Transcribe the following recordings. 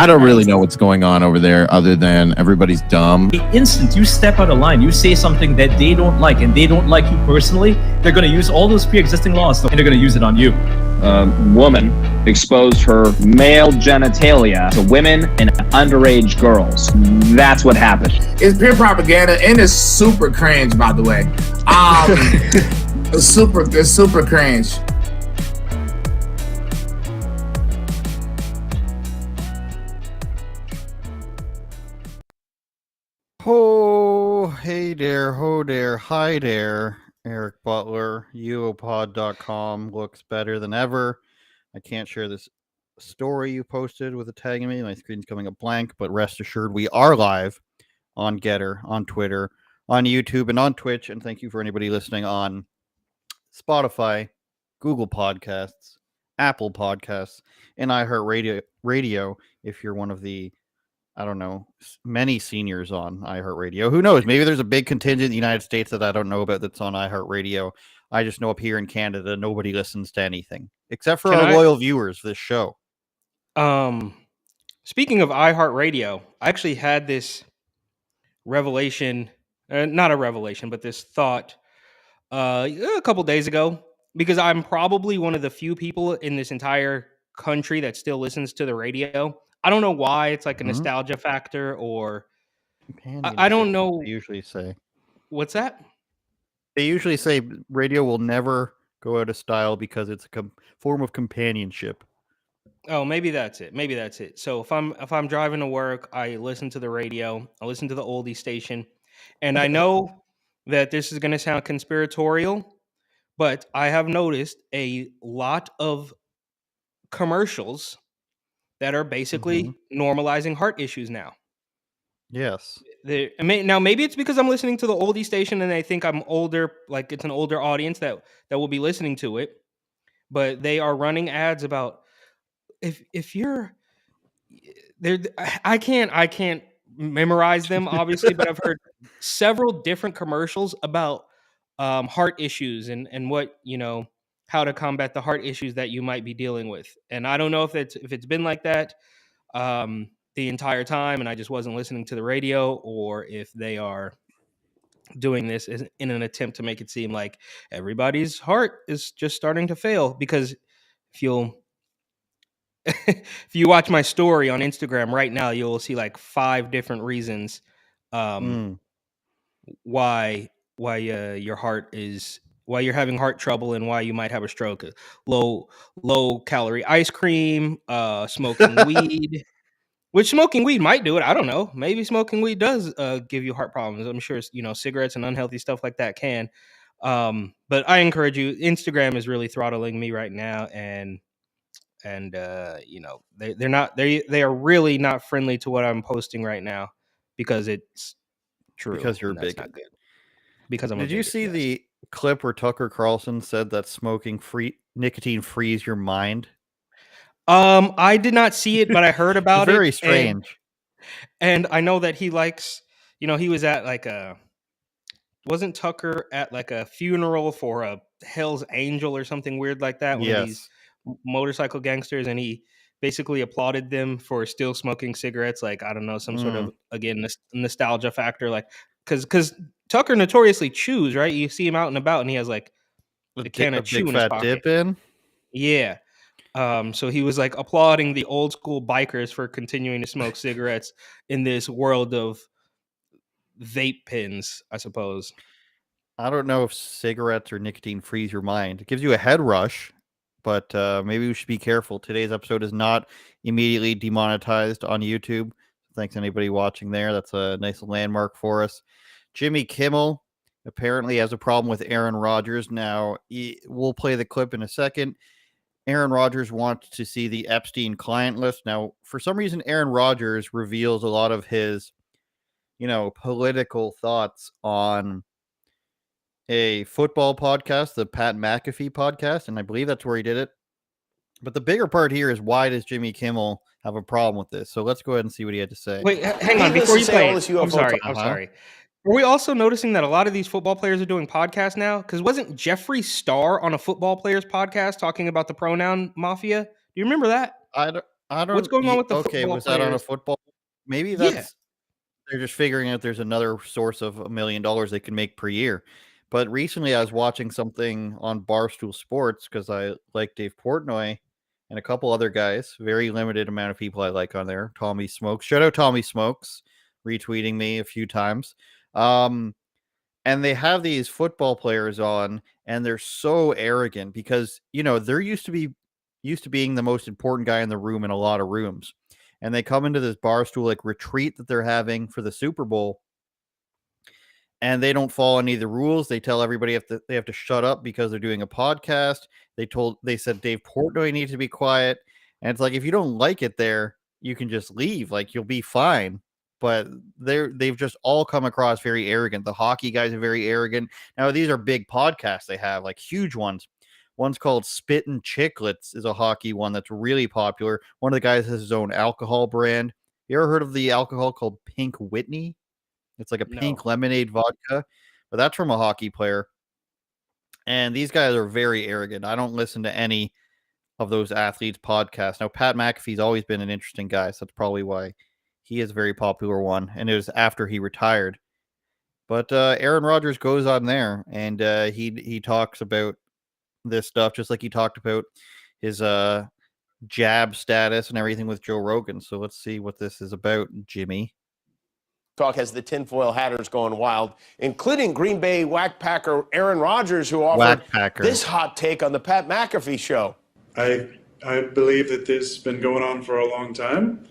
I don't really know what's going on over there other than everybody's dumb. The instant you step out of line, you say something that they don't like and they don't like you personally, they're going to use all those pre-existing laws and they're going to use it on you. A woman exposed her male genitalia to women and underage girls. That's what happened. It's pure propaganda and it's super cringe, by the way. It's super cringe. Oh, hey there, ho there, hi there, Eric Butler, UOPod.com looks better than ever. I can't share this story you posted with a tag in me. My screen's coming up blank, but rest assured we are live on Getter, on Twitter, on YouTube, and on Twitch. And thank you for anybody listening on Spotify, Google Podcasts, Apple Podcasts, and iHeartRadio if you're one of the many seniors on iHeartRadio. Who knows? Maybe there's a big contingent in the United States that I don't know about that's on iHeartRadio. I just know up here in Canada, nobody listens to anything except for our loyal viewers of this show. Speaking of iHeartRadio, I actually had this revelation, not a revelation, but this thought a couple days ago, because I'm probably one of the few people in this entire country that still listens to the radio. I don't know why. It's like a nostalgia factor, or I don't know. They usually say. What's that? They usually say radio will never go out of style because it's a form of companionship. Oh, maybe that's it. So if I'm driving to work, I listen to the radio. I listen to the oldie station, and I know that this is going to sound conspiratorial, but I have noticed a lot of commercials that are basically normalizing heart issues now. Yes. Now, maybe it's because I'm listening to the oldie station and they think I'm older, like it's an older audience that will be listening to it. But they are running ads about if you're there. I can't memorize them, obviously, but I've heard several different commercials about heart issues and what, how to combat the heart issues that you might be dealing with. And I don't know if it's been like that the entire time and I just wasn't listening to the radio, or if they are doing this in an attempt to make it seem like everybody's heart is just starting to fail. Because if you watch my story on Instagram right now, you'll see like 5 different reasons why your heart is, why you're having heart trouble and why you might have a stroke. Low calorie ice cream, smoking weed, which smoking weed might do it. I don't know. Maybe smoking weed does give you heart problems. I'm sure, cigarettes and unhealthy stuff like that can. But I encourage you. Instagram is really throttling me right now, and they are really not friendly to what I'm posting right now, because it's true. Because you're big. Not good. Because I'm. Did you see the clip where Tucker Carlson said that smoking nicotine frees your mind? I did not see it, but I heard about it. Very strange. And I know that he likes, he was at wasn't Tucker at like a funeral for a Hell's Angel or something weird like that? One of these motorcycle gangsters, and he basically applauded them for still smoking cigarettes. Like, I don't know, some sort of, again, nostalgia factor. Like, because Tucker notoriously chews, right? You see him out and about and he has like a can of chew in his pocket. Dip in? Yeah. So he was like applauding the old school bikers for continuing to smoke cigarettes in this world of vape pens, I suppose. I don't know if cigarettes or nicotine frees your mind. It gives you a head rush, but maybe we should be careful. Today's episode is not immediately demonetized on YouTube. Thanks to anybody watching there. That's a nice landmark for us. Jimmy Kimmel apparently has a problem with Aaron Rodgers. Now, we'll play the clip in a second. Aaron Rodgers wants to see the Epstein client list. Now, for some reason, Aaron Rodgers reveals a lot of his, political thoughts on a football podcast, the Pat McAfee podcast, and I believe that's where he did it. But the bigger part here is, why does Jimmy Kimmel have a problem with this? So let's go ahead and see what he had to say. Wait, hang on. Before you play it, I'm sorry. Are we also noticing that a lot of these football players are doing podcasts now? Because wasn't Jeffree Star on a football players podcast talking about the pronoun mafia? Do you remember that? I I don't. What's going on with the Okay, football was that on a players? football? Maybe Yeah. they're just figuring out there's another source of $1 million they can make per year. But recently, I was watching something on Barstool Sports because I like Dave Portnoy and a couple other guys. Very limited amount of people I like on there. Tommy Smokes, shout out Tommy Smokes, retweeting me a few times. And they have these football players on, and they're so arrogant because they're used to being the most important guy in the room in a lot of rooms, and they come into this Barstool like retreat that they're having for the Super Bowl, and they don't follow any of the rules. They tell everybody they have to shut up because they're doing a podcast. They said Dave Portnoy needs to be quiet, and it's like, if you don't like it there, you can just leave. Like, you'll be fine. But they've just all come across very arrogant. The hockey guys are very arrogant. Now, these are big podcasts they have, like huge ones. One's called Spittin' Chicklets, is a hockey one that's really popular. One of the guys has his own alcohol brand. You ever heard of the alcohol called Pink Whitney? It's like a No. pink lemonade vodka, but that's from a hockey player. And these guys are very arrogant. I don't listen to any of those athletes' podcasts. Now, Pat McAfee's always been an interesting guy, so that's probably why he is a very popular one, and it was after he retired. But Aaron Rodgers goes on there, and he talks about this stuff just like he talked about his jab status and everything with Joe Rogan. So let's see what this is about, Jimmy. Talk has the tinfoil hatters going wild, including Green Bay whackpacker Aaron Rodgers, who offered this hot take on the Pat McAfee show. I believe that this has been going on for a long time.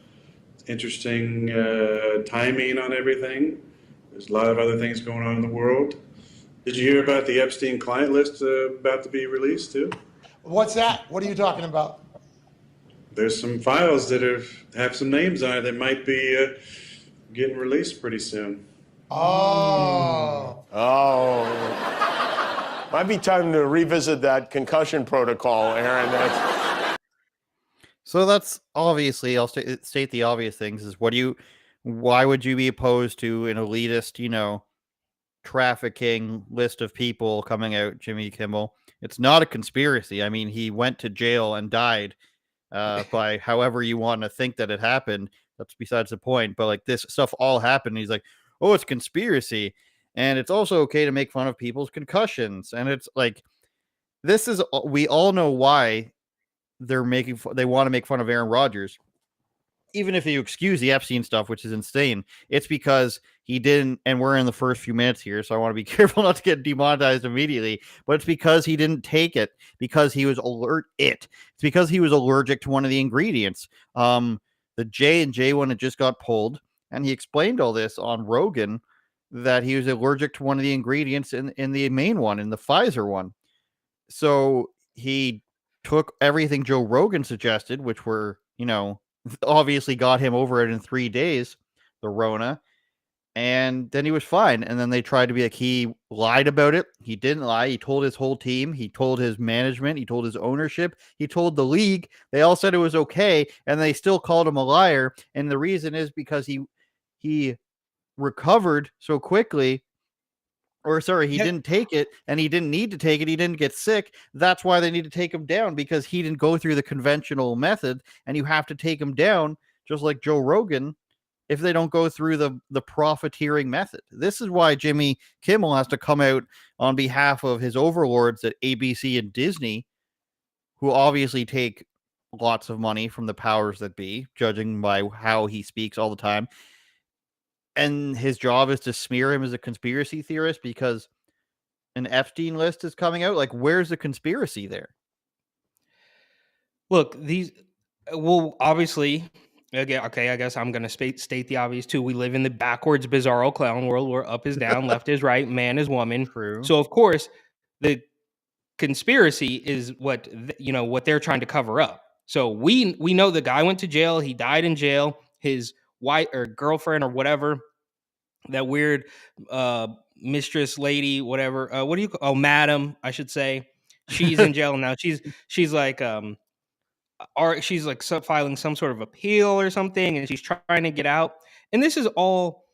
Interesting timing on everything. There's a lot of other things going on in the world. Did you hear about the Epstein client list about to be released too? What's that? What are you talking about? There's some files that have some names on it that might be getting released pretty soon. Oh. Might be time to revisit that concussion protocol, Aaron. So that's obviously, I'll state the obvious things, is why would you be opposed to an elitist, trafficking list of people coming out, Jimmy Kimmel? It's not a conspiracy. I mean, he went to jail and died by however you want to think that it happened. That's besides the point. But like, this stuff all happened. He's like, oh, it's conspiracy. And it's also okay to make fun of people's concussions. And it's like, we all know why they want to make fun of Aaron Rodgers. Even if you excuse the Epstein stuff, which is insane, it's because he didn't, and we're in the first few minutes here, so I want to be careful not to get demonetized immediately, but it's because he didn't take it, because he was It's because he was allergic to one of the ingredients. The J&J one had just got pulled, and he explained all this on Rogan, that he was allergic to one of the ingredients in the main one, in the Pfizer one. So he took everything Joe Rogan suggested, which were, obviously got him over it in 3 days, the Rona, and then he was fine. And then they tried to be like, he lied about it. He didn't lie. He told his whole team. He told his management. He told his ownership. He told the league. They all said it was okay, and they still called him a liar. And the reason is because he recovered so quickly. Or sorry, he didn't take it, and he didn't need to take it. He didn't get sick. That's why they need to take him down, because he didn't go through the conventional method, and you have to take him down, just like Joe Rogan, if they don't go through the profiteering method. This is why Jimmy Kimmel has to come out on behalf of his overlords at ABC and Disney, who obviously take lots of money from the powers that be, judging by how he speaks all the time. And his job is to smear him as a conspiracy theorist because an Epstein list is coming out. Like, where's the conspiracy there? Look, obviously, again, okay, I guess I'm going to state the obvious too. We live in the backwards, bizarro clown world where up is down, left is right, man is woman. True. So, of course, the conspiracy is what they're trying to cover up. So we know the guy went to jail. He died in jail. His wife or girlfriend or whatever, that weird mistress lady, whatever. What do you call? Oh, madam, I should say. She's in jail now. She's like she's like filing some sort of appeal or something, and she's trying to get out. And this is all,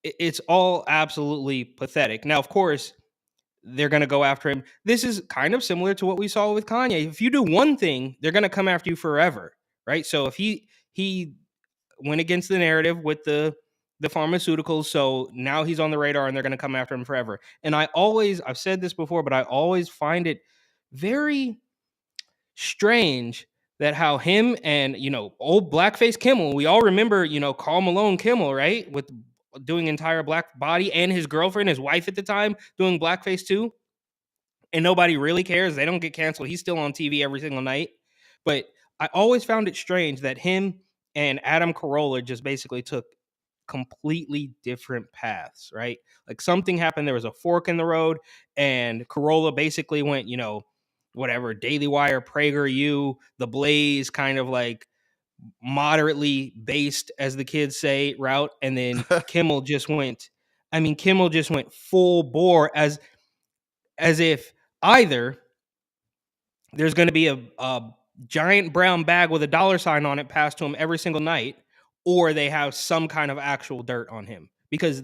it's all absolutely pathetic. Now, of course, they're going to go after him. This is kind of similar to what we saw with Kanye. If you do one thing, they're going to come after you forever. right? So if he went against the narrative with the pharmaceuticals, so now he's on the radar and they're going to come after him forever. And I've said this before, but I always find it very strange that how him and old blackface Kimmel, we all remember Karl Malone Kimmel, right, with doing entire black body, and his girlfriend, his wife at the time, doing blackface too, and nobody really cares. They don't get canceled. He's still on TV every single night. But I always found it strange that him and Adam Carolla just basically took completely different paths, right? Like something happened, there was a fork in the road, and Carolla basically went, whatever, Daily Wire, PragerU, The Blaze, kind of like moderately based, as the kids say, route. And then Kimmel just went full bore, as if either there's going to be a giant brown bag with a dollar sign on it passed to him every single night, or they have some kind of actual dirt on him. Because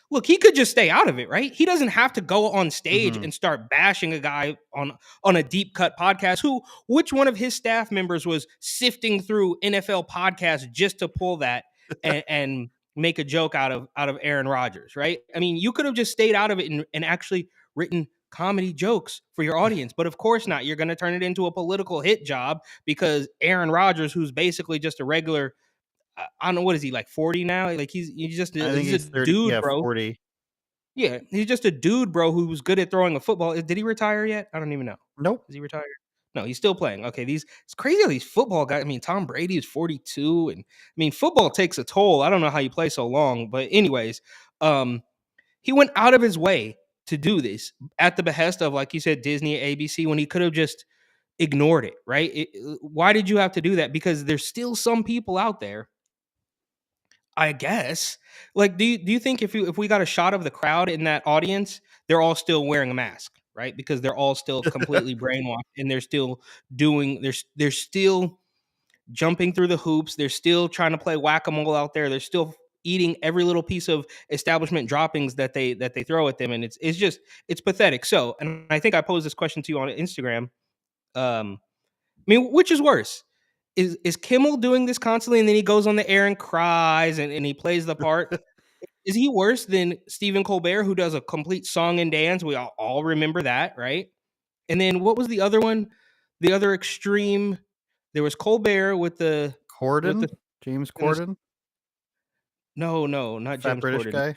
look, he could just stay out of it, right? He doesn't have to go on stage and start bashing a guy on a deep cut podcast. Which one of his staff members was sifting through NFL podcasts just to pull that and make a joke out of Aaron Rodgers, right? I mean, you could have just stayed out of it and actually written comedy jokes for your audience, but of course not. You're going to turn it into a political hit job because Aaron Rodgers, who's basically just a regular, I don't know, what is he, like 40 now? Like he's just he's a 30, dude, bro. 40. Yeah, he's just a dude, bro, who's good at throwing a football. Did he retire yet? I don't even know. Nope. Is he retired? No, he's still playing. Okay, it's crazy how these football guys. I mean, Tom Brady is 42, and I mean, football takes a toll. I don't know how you play so long, but anyways, he went out of his way to do this at the behest of, like you said, Disney, ABC, when he could have just ignored it, right? Why did you have to do that? Because there's still some people out there, I guess. Like, do you think if we got a shot of the crowd in that audience, they're all still wearing a mask, right? Because they're all still completely brainwashed, and they're still they're still jumping through the hoops. They're still trying to play whack-a-mole out there. They're still eating every little piece of establishment droppings that they throw at them, and it's pathetic. So, and I think I posed this question to you on Instagram. I mean, which is worse? Is Kimmel doing this constantly, and then he goes on the air and cries and he plays the part? Is he worse than Stephen Colbert, who does a complete song and dance? We all remember that, right? And then what was the other one? The other extreme. There was Colbert with the Corden, James Corden. No, not Fat James British Corden. guy.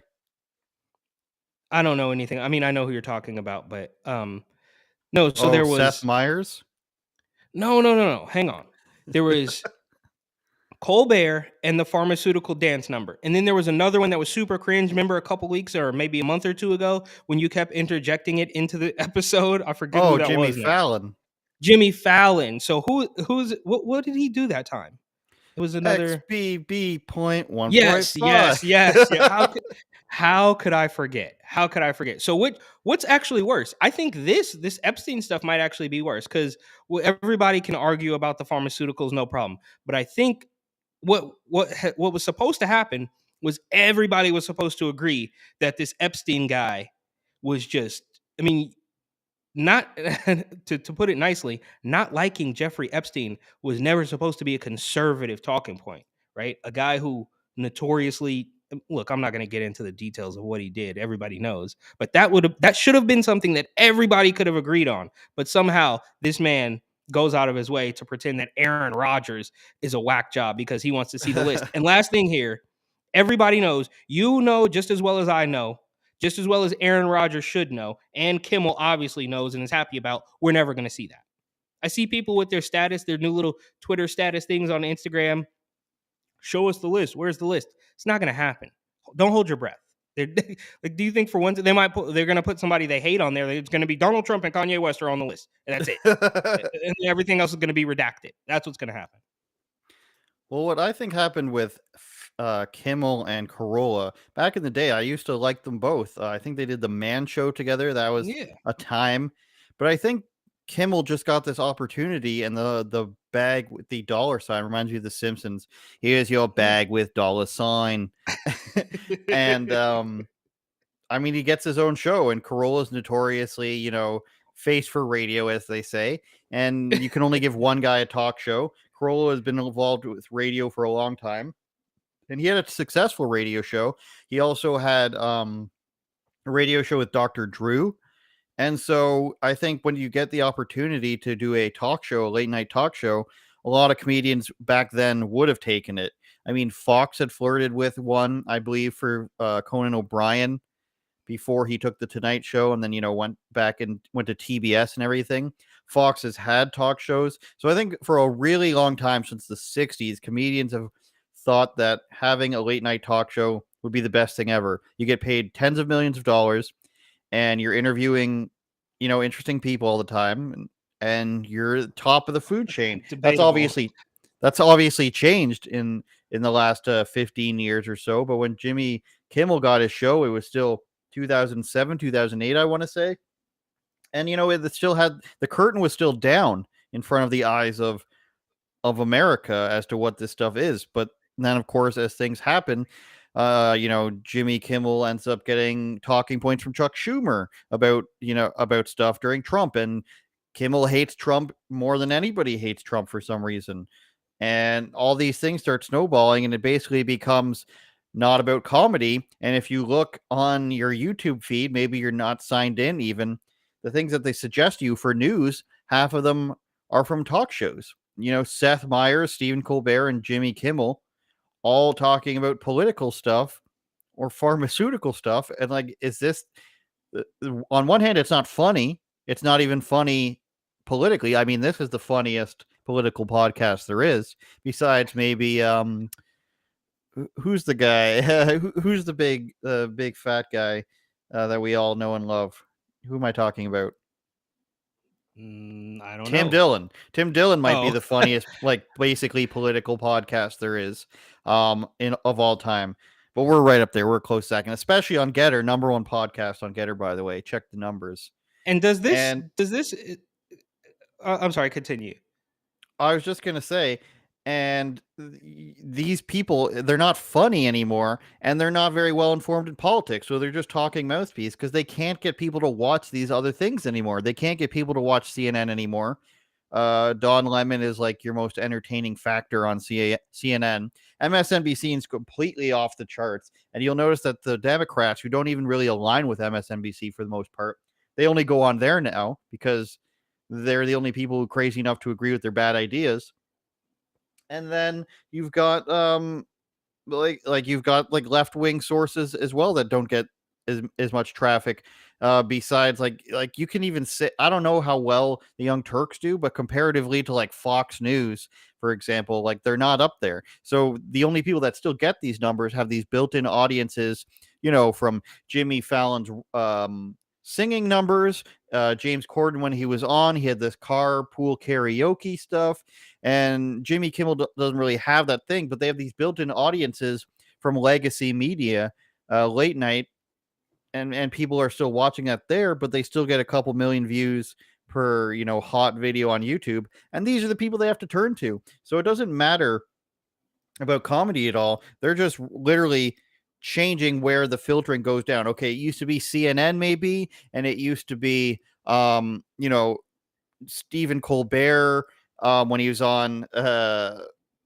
I don't know anything. I mean, I know who you're talking about, but no. So there was Seth Meyers. No. Hang on. There was Colbert and the pharmaceutical dance number, and then there was another one that was super cringe. Remember a couple weeks or maybe a month or two ago when you kept interjecting it into the episode? I forget who that Jimmy was. Fallon. Jimmy Fallon. So what did he do that time? It was another XBB.1. Yes. Yeah. How could I forget? So what's actually worse? I think this Epstein stuff might actually be worse because everybody can argue about the pharmaceuticals, no problem. But I think what was supposed to happen was everybody was supposed to agree that this Epstein guy was just, I mean, not to put it nicely, not liking Jeffrey Epstein was never supposed to be a conservative talking point, right? A guy who notoriously, look, I'm not going to get into the details of what he did. Everybody knows, but that should have been something that everybody could have agreed on. But somehow this man goes out of his way to pretend that Aaron Rodgers is a whack job because he wants to see the list. And last thing here, everybody knows, just as well as I know, just as well as Aaron Rodgers should know, and Kimmel obviously knows and is happy about, we're never going to see that. I see people with their status, their new little Twitter status things on Instagram. Show us the list. Where's the list? It's not going to happen. Don't hold your breath. Like, do you think for once they're going to put somebody they hate on there? It's going to be Donald Trump and Kanye West are on the list, and that's it. And everything else is going to be redacted. That's what's going to happen. Well, what I think happened with Kimmel and Carolla back in the day, I used to like them both. I think they did the Man Show together. That was a time, but I think Kimmel just got this opportunity, and the bag with the dollar sign reminds me of The Simpsons. Here's your bag with dollar sign. And I mean, he gets his own show, and Carolla's notoriously, face for radio, as they say, and you can only give one guy a talk show. Carolla has been involved with radio for a long time, and he had a successful radio show. He also had a radio show with Dr. Drew. And so I think when you get the opportunity to do a talk show, a late night talk show, a lot of comedians back then would have taken it. I mean, Fox had flirted with one, I believe, for Conan O'Brien before he took the Tonight Show, and then, went back and went to TBS and everything. Fox has had talk shows. So I think for a really long time, since the 60s, comedians have thought that having a late night talk show would be the best thing ever. You get paid tens of millions of dollars, and you're interviewing, interesting people all the time, and you're top of the food chain. That's obviously changed in the last 15 years or so. But when Jimmy Kimmel got his show, it was still 2007, 2008, I want to say. And, it still had, the curtain was still down in front of the eyes of America as to what this stuff is. But then, of course, as things happen, Jimmy Kimmel ends up getting talking points from Chuck Schumer about stuff during Trump, and Kimmel hates Trump more than anybody hates Trump for some reason. And all these things start snowballing, and it basically becomes not about comedy. And if you look on your YouTube feed, maybe you're not signed in even, the things that they suggest you for news, half of them are from talk shows. Seth Meyers, Stephen Colbert, and Jimmy Kimmel all talking about political stuff or pharmaceutical stuff. And is this, on one hand, it's not funny. It's not even funny politically. I mean, this is the funniest political podcast there is, besides maybe, who's the guy? Who's the big fat guy that we all know and love? Who am I talking about? I don't know. Tim Dillon. Tim Dillon might be the funniest, basically political podcast there is, of all time. But we're right up there. We're a close second, especially on Getter, #1 podcast on Getter, by the way. Check the numbers. And does this? I'm sorry. Continue. I was just gonna say, and these people, they're not funny anymore, and they're not very well informed in politics, so they're just talking mouthpiece because they can't get people to watch these other things anymore. They can't get people to watch CNN anymore. Don Lemon is your most entertaining factor on CNN. MSNBC is completely off the charts, and you'll notice that the Democrats, who don't even really align with MSNBC for the most part, they only go on there now because they're the only people who are crazy enough to agree with their bad ideas. And then you've got you've got left-wing sources as well that don't get as much traffic. Besides you can even say, I don't know how well the Young Turks do, but comparatively to Fox News, for example, they're not up there. So the only people that still get these numbers have these built-in audiences, from Jimmy Fallon's singing numbers. James Corden, when he was on, he had this carpool karaoke stuff, and Jimmy Kimmel doesn't really have that thing, but they have these built-in audiences from legacy media, late night, and people are still watching that there, but they still get a couple million views per hot video on YouTube, and these are the people they have to turn to. So it doesn't matter about comedy at all. They're just literally changing where the filtering goes down. Okay, it used to be CNN maybe, and it used to be Stephen Colbert when he was on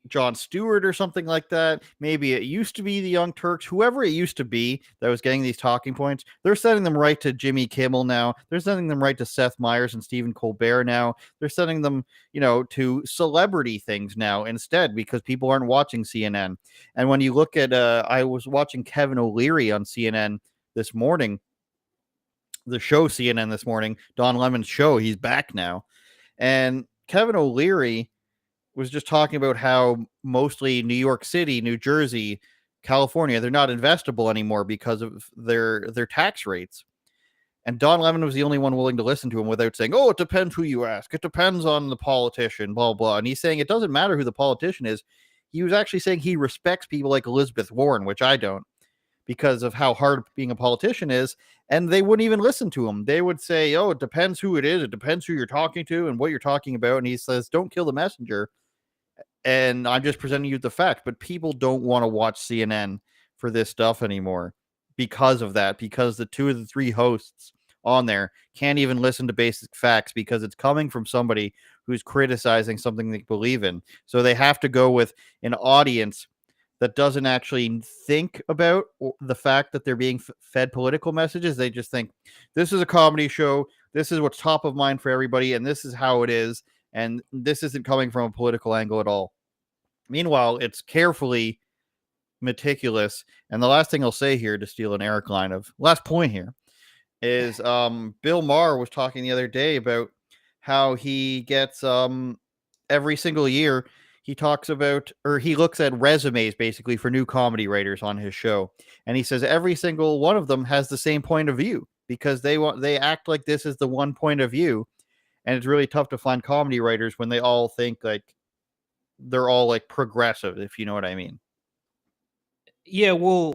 Jon Stewart or something like that. Maybe it used to be the Young Turks, whoever it used to be that was getting these talking points. They're sending them right to Jimmy Kimmel now. They're sending them right to Seth Meyers and Stephen Colbert now. They're sending them, to celebrity things now instead, because people aren't watching CNN. And when you look at, I was watching Kevin O'Leary on CNN this morning, the show CNN this morning, Don Lemon's show. He's back now. And Kevin O'Leary was just talking about how mostly New York City, New Jersey, California, they're not investable anymore because of their tax rates. And Don Lemon was the only one willing to listen to him without saying, oh, it depends who you ask. It depends on the politician, blah, blah. And he's saying it doesn't matter who the politician is. He was actually saying he respects people like Elizabeth Warren, which I don't, because of how hard being a politician is. And they wouldn't even listen to him. They would say, oh, it depends who it is. It depends who you're talking to and what you're talking about. And he says, don't kill the messenger. And I'm just presenting you the fact. But people don't want to watch CNN for this stuff anymore because of that, because the two of the three hosts on there can't even listen to basic facts because it's coming from somebody who's criticizing something they believe in. So they have to go with an audience that doesn't actually think about the fact that they're being fed political messages. They just think this is a comedy show. This is what's top of mind for everybody. And this is how it is. And this isn't coming from a political angle at all. Meanwhile, it's carefully meticulous. And the last thing I'll say here, to steal an Eric line of last point here, is Bill Maher was talking the other day about how he gets every single year he talks about, or he looks at resumes basically for new comedy writers on his show, and he says every single one of them has the same point of view because they act like this is the one point of view, and it's really tough to find comedy writers when they all think like they're all like progressive, if you know what I mean. Yeah, well,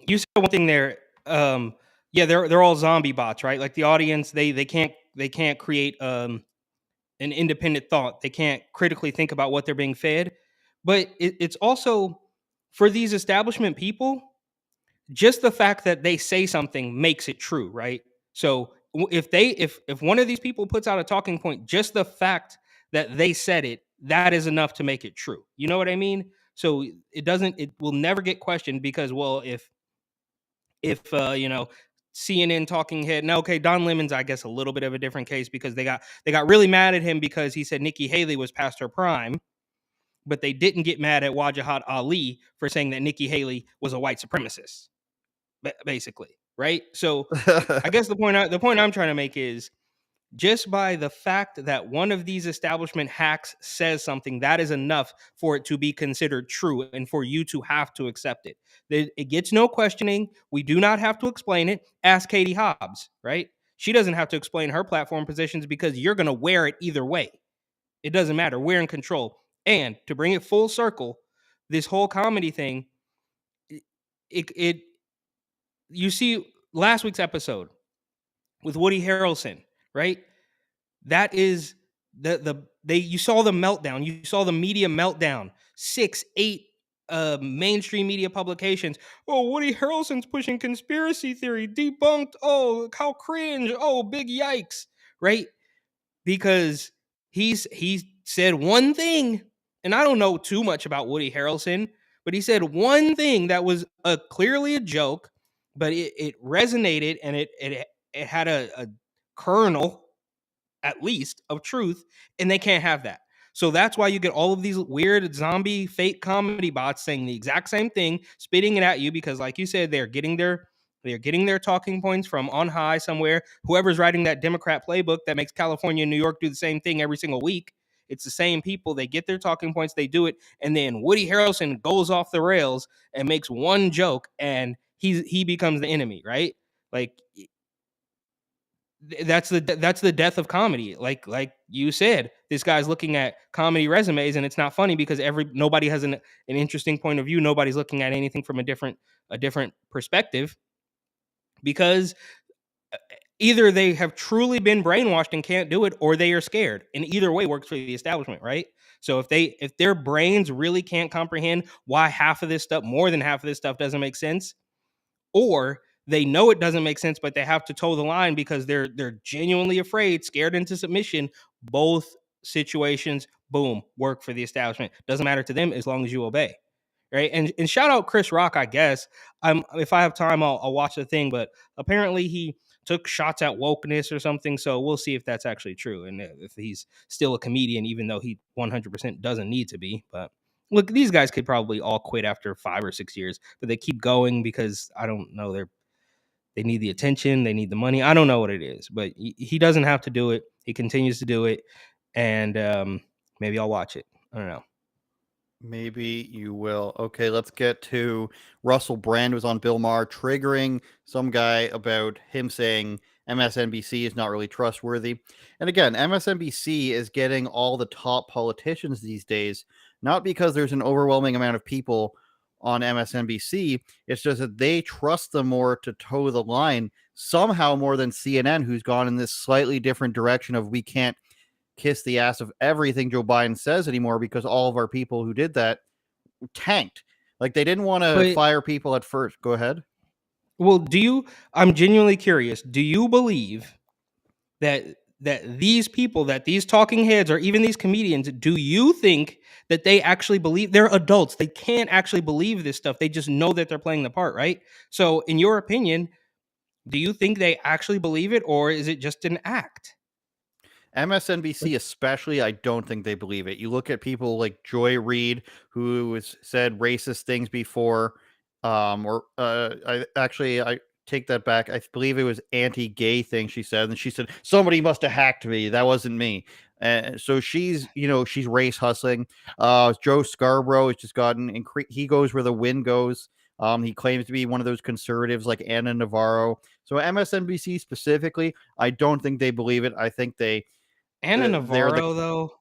you said one thing there. Yeah, they're all zombie bots, right? Like the audience, they can't create an independent thought. They can't critically think about what they're being fed. But it's also for these establishment people, just the fact that they say something makes it true, right? So if one of these people puts out a talking point, just the fact that they said it, that is enough to make it true. You know what I mean? So it will never get questioned because, well, if CNN talking head. Now, okay, Don Lemon's, I guess, a little bit of a different case because they got really mad at him because he said Nikki Haley was past her prime, but they didn't get mad at Wajahat Ali for saying that Nikki Haley was a white supremacist, basically, right? So I guess the point I'm trying to make is just by the fact that one of these establishment hacks says something, that is enough for it to be considered true and for you to have to accept it. It gets no questioning. We do not have to explain it. Ask Katie Hobbs, right? She doesn't have to explain her platform positions because you're going to wear it either way. It doesn't matter. We're in control. And to bring it full circle, this whole comedy thing, you see last week's episode with Woody Harrelson, right? That is you saw the meltdown. You saw the media meltdown. 6, 8 mainstream media publications. Oh, Woody Harrelson's pushing conspiracy theory. Debunked. Oh, how cringe. Oh, big yikes. Right? Because he said one thing, and I don't know too much about Woody Harrelson, but he said one thing that was clearly a joke, but it resonated and it had a kernel, at least, of truth, and they can't have that. So that's why you get all of these weird zombie fake comedy bots saying the exact same thing, spitting it at you because, like you said, they're getting their talking points from on high somewhere. Whoever's writing that Democrat playbook that makes California and New York do the same thing every single week, it's the same people. They get their talking points, they do it, and then Woody Harrelson goes off the rails and makes one joke, and he becomes the enemy, right? Like, that's the death of comedy. Like you said, this guy's looking at comedy resumes and it's not funny because nobody has an interesting point of view. Nobody's looking at anything from a different perspective because either they have truly been brainwashed and can't do it, or they are scared. And either way works for the establishment, right? So if their brains really can't comprehend why more than half of this stuff doesn't make sense, or they know it doesn't make sense, but they have to toe the line because they're genuinely afraid, scared into submission. Both situations, boom, work for the establishment. Doesn't matter to them as long as you obey, right? And shout out Chris Rock, I guess. If I have time, I'll watch the thing. But apparently he took shots at wokeness or something. So we'll see if that's actually true and if he's still a comedian, even though he 100% doesn't need to be. But look, these guys could probably all quit after 5 or 6 years, but they keep going because I don't know, they need the attention, they need the money. I don't know what it is, but he doesn't have to do it. He continues to do it, and maybe I'll watch it. I don't know. Maybe you will. Okay, let's get to Russell Brand was on Bill Maher triggering some guy about him saying MSNBC is not really trustworthy. And again, MSNBC is getting all the top politicians these days, not because there's an overwhelming amount of people on MSNBC. It's just that they trust them more to toe the line, somehow more than CNN, who's gone in this slightly different direction of we can't kiss the ass of everything Joe Biden says anymore because all of our people who did that tanked. Like they didn't want to fire people at first. Go ahead. Well, I'm genuinely curious. Do you believe that these people, that these talking heads or even these comedians, do you think that they actually believe? They're adults. They can't actually believe this stuff. They just know that they're playing the part, right? So in your opinion, do you think they actually believe it, or is it just an act? MSNBC especially, I don't think they believe it. You look at people like Joy Reid, who has said racist things before, I take that back. I believe it was anti-gay thing she said, and she said somebody must have hacked me. That wasn't me. So she's race hustling. Joe Scarborough has just gotten he goes where the wind goes. He claims to be one of those conservatives like Ana Navarro. So MSNBC specifically, I don't think they believe it. I think Ana Navarro, though.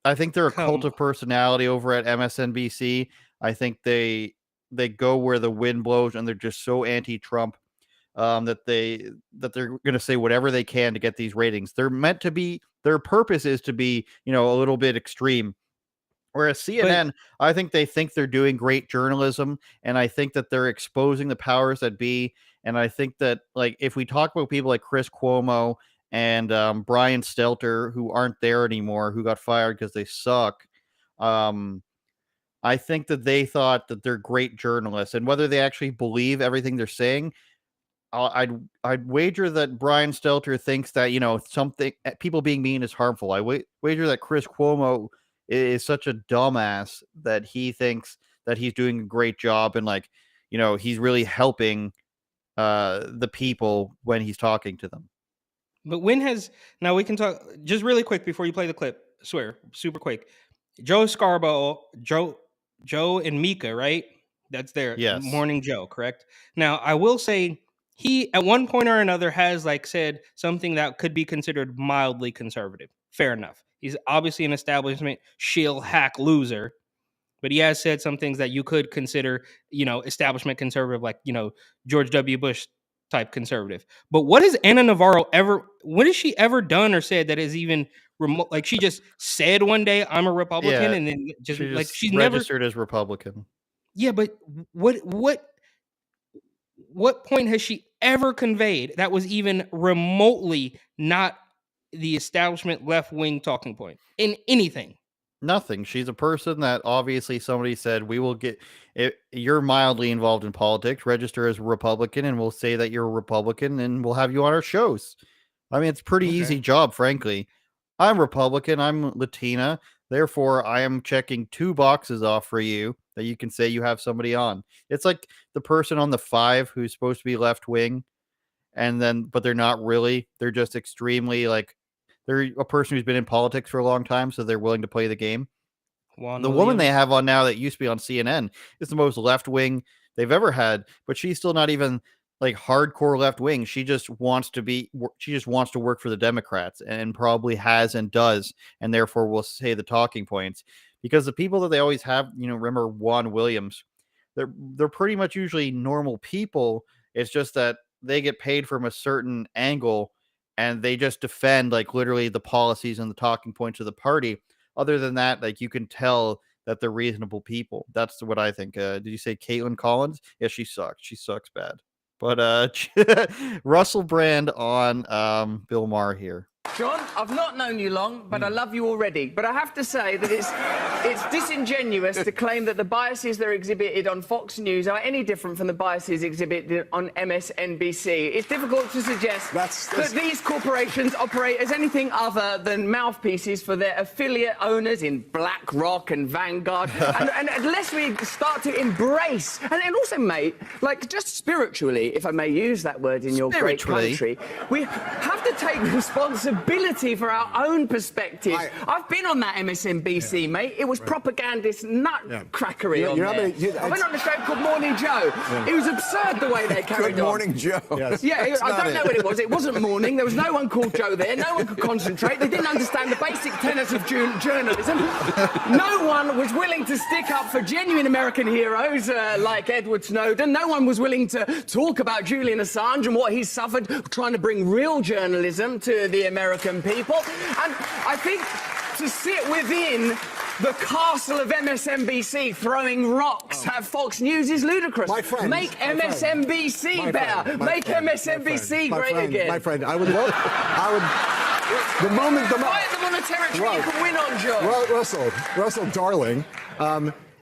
I think they're a cult of personality over at MSNBC. I think they go where the wind blows, and they're just so anti-Trump that they're going to say whatever they can to get these ratings. They're meant to be. Their purpose is to be, a little bit extreme. Whereas CNN, I think they're doing great journalism, and I think that they're exposing the powers that be. And I think that, like, if we talk about people like Chris Cuomo and Brian Stelter, who aren't there anymore, who got fired because they suck, I think that they thought that they're great journalists, and whether they actually believe everything they're saying, I'd wager that Brian Stelter thinks that something people being mean is harmful. I wager that Chris Cuomo is such a dumbass that he thinks that he's doing a great job, and he's really helping the people when he's talking to them. But now we can talk just really quick before you play the clip. I swear, super quick. Joe Scarborough, Joe and Mika, right? That's their morning Joe, correct? Now, I will say he at one point or another has said something that could be considered mildly conservative. Fair enough. He's obviously an establishment shill hack loser, but he has said some things that you could consider, establishment conservative, like, George W. Bush type conservative. But what has Ana Navarro what has she ever done or said that is even remote? Like, she just said one day, I'm a Republican, and then she's registered as Republican. Yeah, but what point has she ever conveyed that was even remotely not the establishment left-wing talking point in anything? Nothing. She's a person that obviously somebody said, we will get it. You're mildly involved in politics, register as a Republican, and we'll say that you're a Republican, and we'll have you on our shows. I mean, it's a pretty easy job, frankly. I'm Republican. I'm Latina. Therefore, I am checking 2 boxes off for you that you can say you have somebody on. It's like the person on the 5 who's supposed to be left wing, but they're not really. They're just extremely they're a person who's been in politics for a long time, so they're willing to play the game. The woman they have on now that used to be on CNN is the most left-wing they've ever had, but she's still not even hardcore left-wing. She just wants to work for the Democrats, and probably has and does, and therefore will say the talking points. Because the people that they always have, remember Juan Williams, they're pretty much usually normal people. It's just that they get paid from a certain angle, and they just defend literally the policies and the talking points of the party. Other than that, you can tell that they're reasonable people. That's what I think. Did you say Caitlin Collins? Yeah, she sucks. She sucks bad. But Russell Brand on Bill Maher here. John, I've not known you long, but I love you already. But I have to say that it's disingenuous to claim that the biases that are exhibited on Fox News are any different from the biases exhibited on MSNBC. It's difficult to suggest that these corporations operate as anything other than mouthpieces for their affiliate owners in BlackRock and Vanguard. and unless we start to embrace, and also, mate, just spiritually, if I may use that word in your great country, we have to take responsibility for our own perspectives. I've been on that MSNBC, mate. It was propagandist nutcrackery on there. I went on a show called Morning Joe. It was absurd the way they carried on. Good Morning Joe. Yes. Yeah, I don't know what it was. It wasn't morning. There was no one called Joe there. No one could concentrate. They didn't understand the basic tenets of journalism. No one was willing to stick up for genuine American heroes like Edward Snowden. No one was willing to talk about Julian Assange and what he's suffered trying to bring real journalism to the American people. And I think to sit within the castle of MSNBC throwing rocks at Fox News is ludicrous. My friend, make MSNBC better. Make MSNBC great again. My friend, I would. The moment fight them on a territory you can win on, Joe. Russell, darling,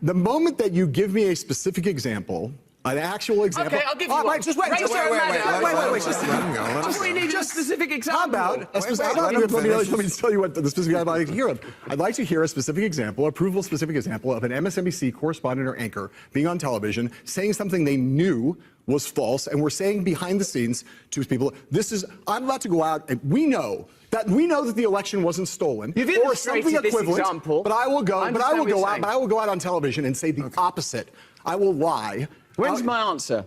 the moment that you give me a specific example. An actual example. Okay, I'll give you one. Just wait. Wait. Just Just we need a specific example. How about let me tell you what the specific I'd like to hear of. I'd like to hear a specific example, a provable specific example of an MSNBC correspondent or anchor being on television saying something they knew was false and we're saying behind the scenes to people, I'm about to go out and we know that the election wasn't stolen or something equivalent. But I will go out on television and say the opposite. I will lie. When's my answer?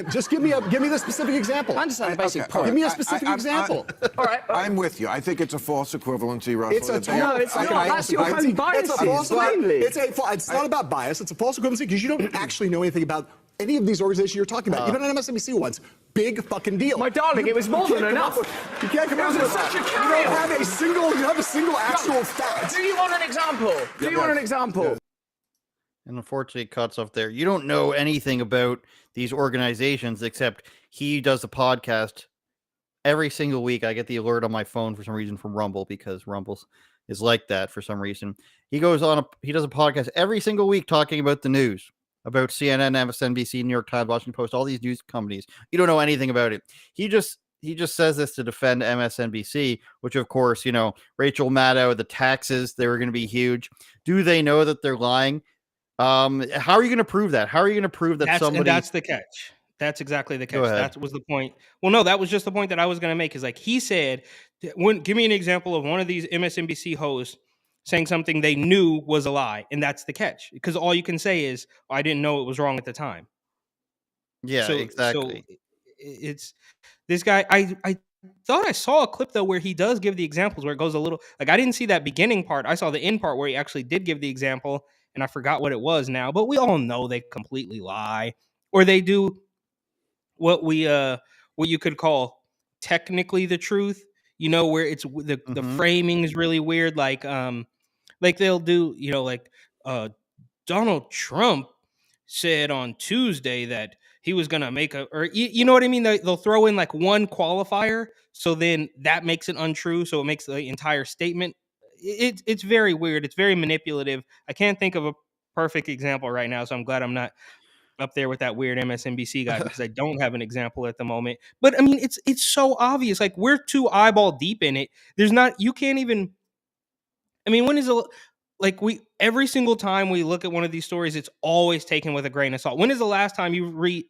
Just give me the specific example. I understand the basic point. Give me a specific example. All right. I'm with you. I think it's a false equivalency, Russell. It's not. That's your own bias. It's not about bias. It's a false equivalency because you don't actually know anything about any of these organizations you're talking about. Even on MSNBC ones. Big fucking deal. My darling, it was more than enough. You can't come up with such a carry. You have a single actual fact. Do you want an example? Do you want an example? And unfortunately, it cuts off there. You don't know anything about these organizations except he does a podcast every single week. I get the alert on my phone for some reason from Rumble because Rumble is like that for some reason. He does a podcast every single week talking about the news, about CNN, MSNBC, New York Times, Washington Post, all these news companies. You don't know anything about it. He just says this to defend MSNBC, which of course, Rachel Maddow, the taxes, they were going to be huge. Do they know that they're lying? How are you going to prove that? How are you going to prove that somebody... And that's the catch. That's exactly the catch. That was the point. Well, no, that was just the point that I was going to make is like he said, give me an example of one of these MSNBC hosts saying something they knew was a lie. And that's the catch. Because all you can say is, I didn't know it was wrong at the time. Yeah, exactly. So it's this guy. I thought I saw a clip though where he does give the examples where it goes a little like I didn't see that beginning part. I saw the end part where he actually did give the example. And I forgot what it was now, but we all know they completely lie, or they do what you could call technically the truth. Where it's the framing is really weird. Like they'll do Donald Trump said on Tuesday that he was gonna make you know what I mean? They'll throw in like one qualifier, so then that makes it untrue. So it makes the entire statement. It's very weird. It's very manipulative. I can't think of a perfect example right now, so I'm glad I'm not up there with that weird MSNBC guy because I don't have an example at the moment. But I mean, it's so obvious. Like we're too eyeball deep in it. You can't even. I mean, every single time we look at one of these stories, it's always taken with a grain of salt. When is the last time you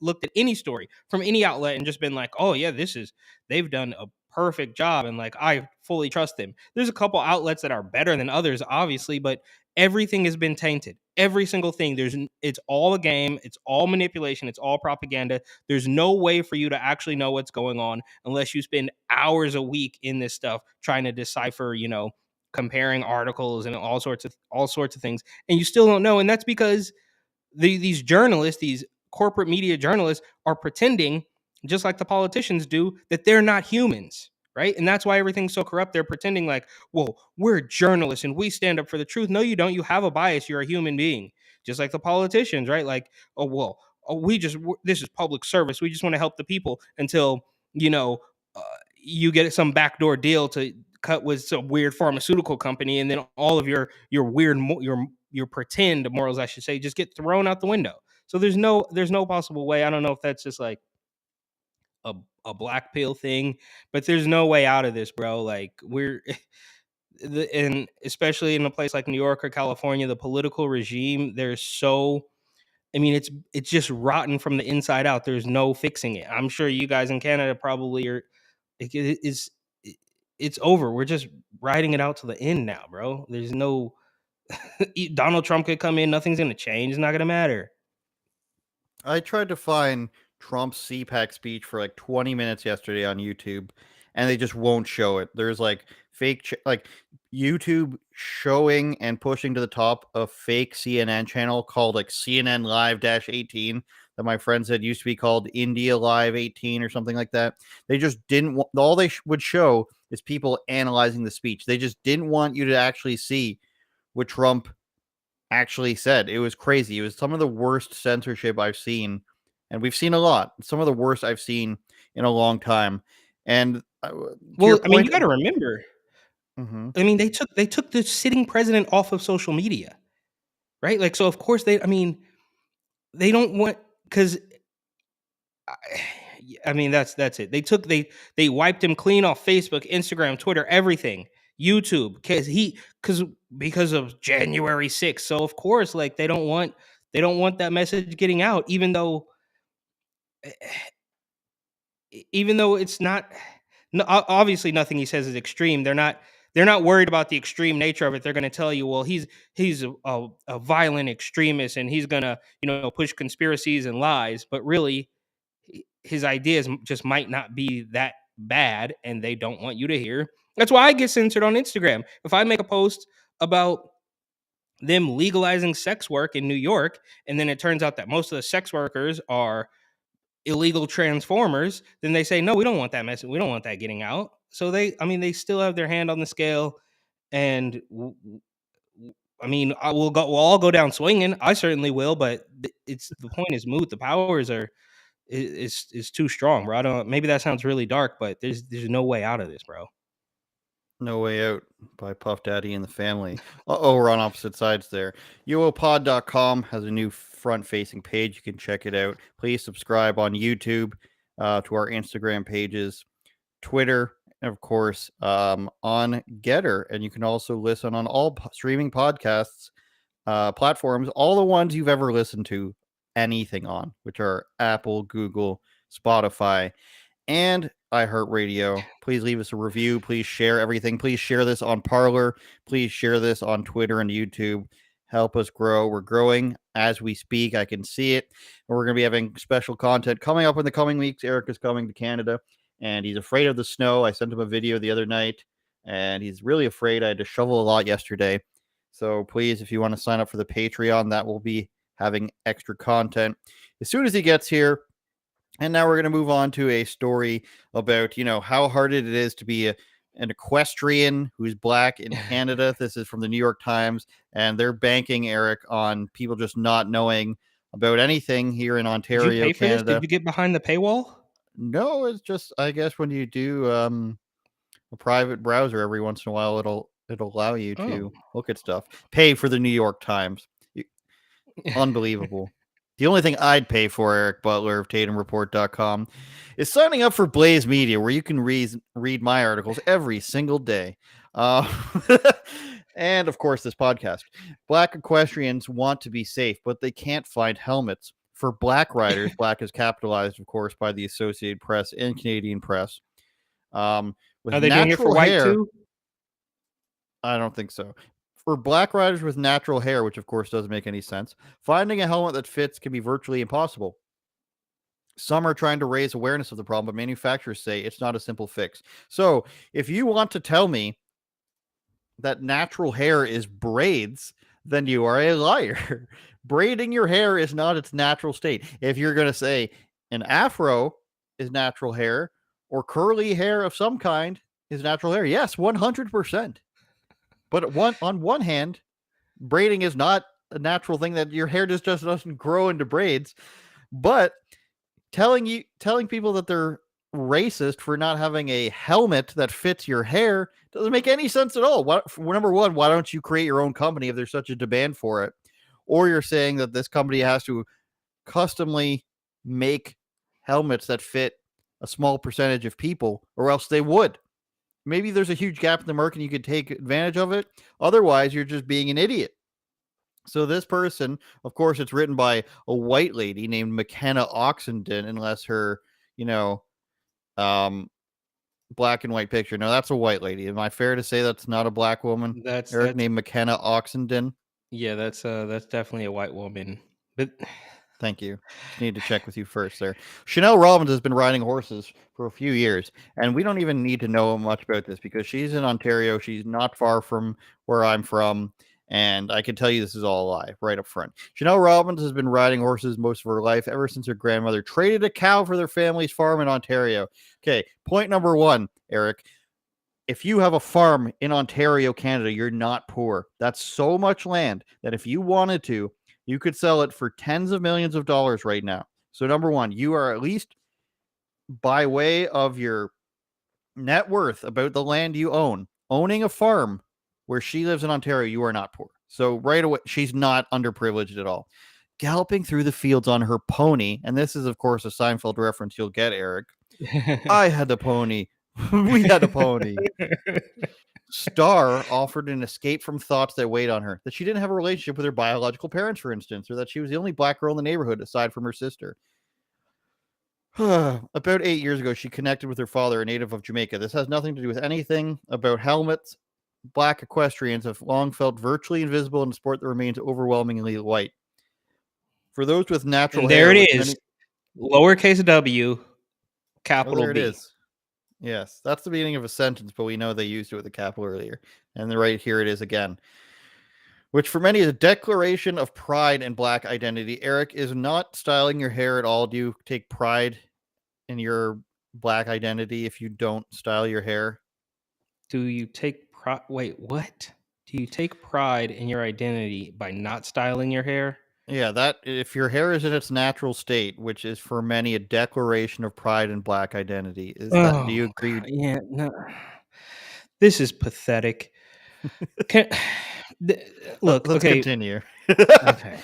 looked at any story from any outlet and just been like, oh yeah, they've done a perfect job and like I fully trust them? There's a couple outlets that are better than others, obviously, but everything has been tainted. Every single thing. It's all a game. It's all manipulation. It's all propaganda. There's no way for you to actually know what's going on unless you spend hours a week in this stuff trying to decipher, comparing articles and all sorts of things, and you still don't know. And that's because these journalists, these corporate media journalists, are pretending, just like the politicians do, that they're not humans, right? And that's why everything's so corrupt. They're pretending like, well, we're journalists and we stand up for the truth. No, you don't. You have a bias. You're a human being, just like the politicians, right? Like, this is public service. We just want to help the people until, you get some backdoor deal to cut with some weird pharmaceutical company. And then all of your weird, your pretend morals, I should say, just get thrown out the window. So there's no possible way. I don't know if that's just like a black pill thing, but there's no way out of this, bro. Like and especially in a place like New York or California, the political regime, it's just rotten from the inside out. There's no fixing it. I'm sure you guys in Canada probably are. It's over. We're just riding it out to the end now, bro. There's no Donald Trump could come in. Nothing's going to change. It's not going to matter. I tried to find Trump's CPAC speech for like 20 minutes yesterday on YouTube, and they just won't show it. There's like fake, like YouTube showing and pushing to the top a fake CNN channel called like CNN Live-18 that my friend said used to be called India Live 18 or something like that. They just didn't want, all they would show is people analyzing the speech. They just didn't want you to actually see what Trump actually said. It was crazy. It was some of the worst censorship I've seen, and we've seen a lot. Some of the worst I've seen in a long time. And well, I mean, you got to remember. Mm-hmm. I mean, they took the sitting president off of social media, right? Like, so of course they don't want, because I mean that's it. They wiped him clean off Facebook, Instagram, Twitter, everything, YouTube, because of January 6th. So of course, like they don't want that message getting out, even though it's not. No, obviously nothing he says is extreme. They're not worried about the extreme nature of it. They're going to tell you, well, he's a violent extremist and he's going to, push conspiracies and lies. But really, his ideas just might not be that bad, and they don't want you to hear. That's why I get censored on Instagram. If I make a post about them legalizing sex work in New York, and then it turns out that most of the sex workers are illegal transformers, then they say, no, we don't want that message. We don't want that getting out. So they still have their hand on the scale, and I mean, we'll all go down swinging. I certainly will, but the point is moot. The powers is too strong, bro. Maybe that sounds really dark, but there's no way out of this, bro. No Way Out by Puff Daddy and the Family. We're on opposite sides there. UOPod.com has a new front-facing page. You can check it out. Please subscribe on YouTube, to our Instagram pages, Twitter, and of course, on Getter. And you can also listen on all streaming podcasts platforms, all the ones you've ever listened to anything on, which are Apple, Google, Spotify, and iHeartRadio. Please leave us a review. Please share everything. Please share this on Parler. Please share this on Twitter and YouTube. Help us grow. We're growing as we speak. I can see it. And we're going to be having special content coming up in the coming weeks. Eric is coming to Canada, and he's afraid of the snow. I sent him a video the other night, and he's really afraid. I had to shovel a lot yesterday. So please, if you want to sign up for the Patreon, that will be having extra content as soon as he gets here. And now we're going to move on to a story about, how hard it is to be an equestrian who's black in Canada. This is from the New York Times, and they're banking, Eric, on people just not knowing about anything here in Ontario, Did you pay for Canada. this? Did you get behind the paywall? No, it's just, I guess, when you do a private browser every once in a while, it'll allow you to look at stuff. Pay for the New York Times. Unbelievable. The only thing I'd pay for, Eric Butler of TatumReport.com, is signing up for Blaze Media, where you can read my articles every single day. And, of course, this podcast. Black equestrians want to be safe, but they can't find helmets. For black riders, black is capitalized, of course, by the Associated Press and Canadian press. Are they doing it for white, too? I don't think so. For black riders with natural hair, which of course doesn't make any sense, finding a helmet that fits can be virtually impossible. Some are trying to raise awareness of the problem, but manufacturers say it's not a simple fix. So if you want to tell me that natural hair is braids, then you are a liar. Braiding your hair is not its natural state. If you're going to say an afro is natural hair or curly hair of some kind is natural hair, yes, 100%. But on one hand, braiding is not a natural thing, that your hair just doesn't grow into braids. But telling people that they're racist for not having a helmet that fits your hair doesn't make any sense at all. Number one, why don't you create your own company if there's such a demand for it? Or you're saying that this company has to customly make helmets that fit a small percentage of people, or else they would. Maybe there's a huge gap in the market and you could take advantage of it. Otherwise, you're just being an idiot. So this person, of course, it's written by a white lady named McKenna Oxenden, unless her, black and white picture. No, that's a white lady. Am I fair to say that's not a black woman? That's named McKenna Oxenden. Yeah, that's definitely a white woman. But thank you. Just need to check with you first there. Chanel Robbins has been riding horses for a few years, and we don't even need to know much about this because she's in Ontario. She's not far from where I'm from, and I can tell you this is all a lie right up front. Chanel Robbins has been riding horses most of her life, ever since her grandmother traded a cow for their family's farm in Ontario. Okay, point number one, Eric. if you have a farm in Ontario, Canada, you're not poor. That's so much land that if you wanted to, you could sell it for tens of millions of dollars right now. So number one, you are at least by way of your net worth about the land you own, owning a farm where she lives in Ontario, you are not poor. So right away, she's not underprivileged at all. Galloping through the fields on her pony, and this is, of course, a Seinfeld reference you'll get, Eric. I had the pony. We had a pony. Star offered an escape from thoughts that weighed on her, that she didn't have a relationship with her biological parents, for instance, or that she was the only black girl in the neighborhood aside from her sister. About 8 years ago, she connected with her father, a native of Jamaica. This has nothing to do with anything about helmets. Black equestrians have long felt virtually invisible in a sport that remains overwhelmingly white. For those with natural hair, there it is. Lowercase w, capital there B. It is. Yes, that's the beginning of a sentence, but we know they used it with a capital earlier. And right here it is again. Which for many is a declaration of pride and black identity. Eric, is not styling your hair at all. Do you take pride in your black identity if you don't style your hair? Do you take pride? Wait, what? Do you take pride in your identity by not styling your hair? Yeah, that if your hair is in its natural state, which is for many a declaration of pride and black identity, is that? Do you agree? Yeah, no. This is pathetic. Look, let's okay. Continue. Okay.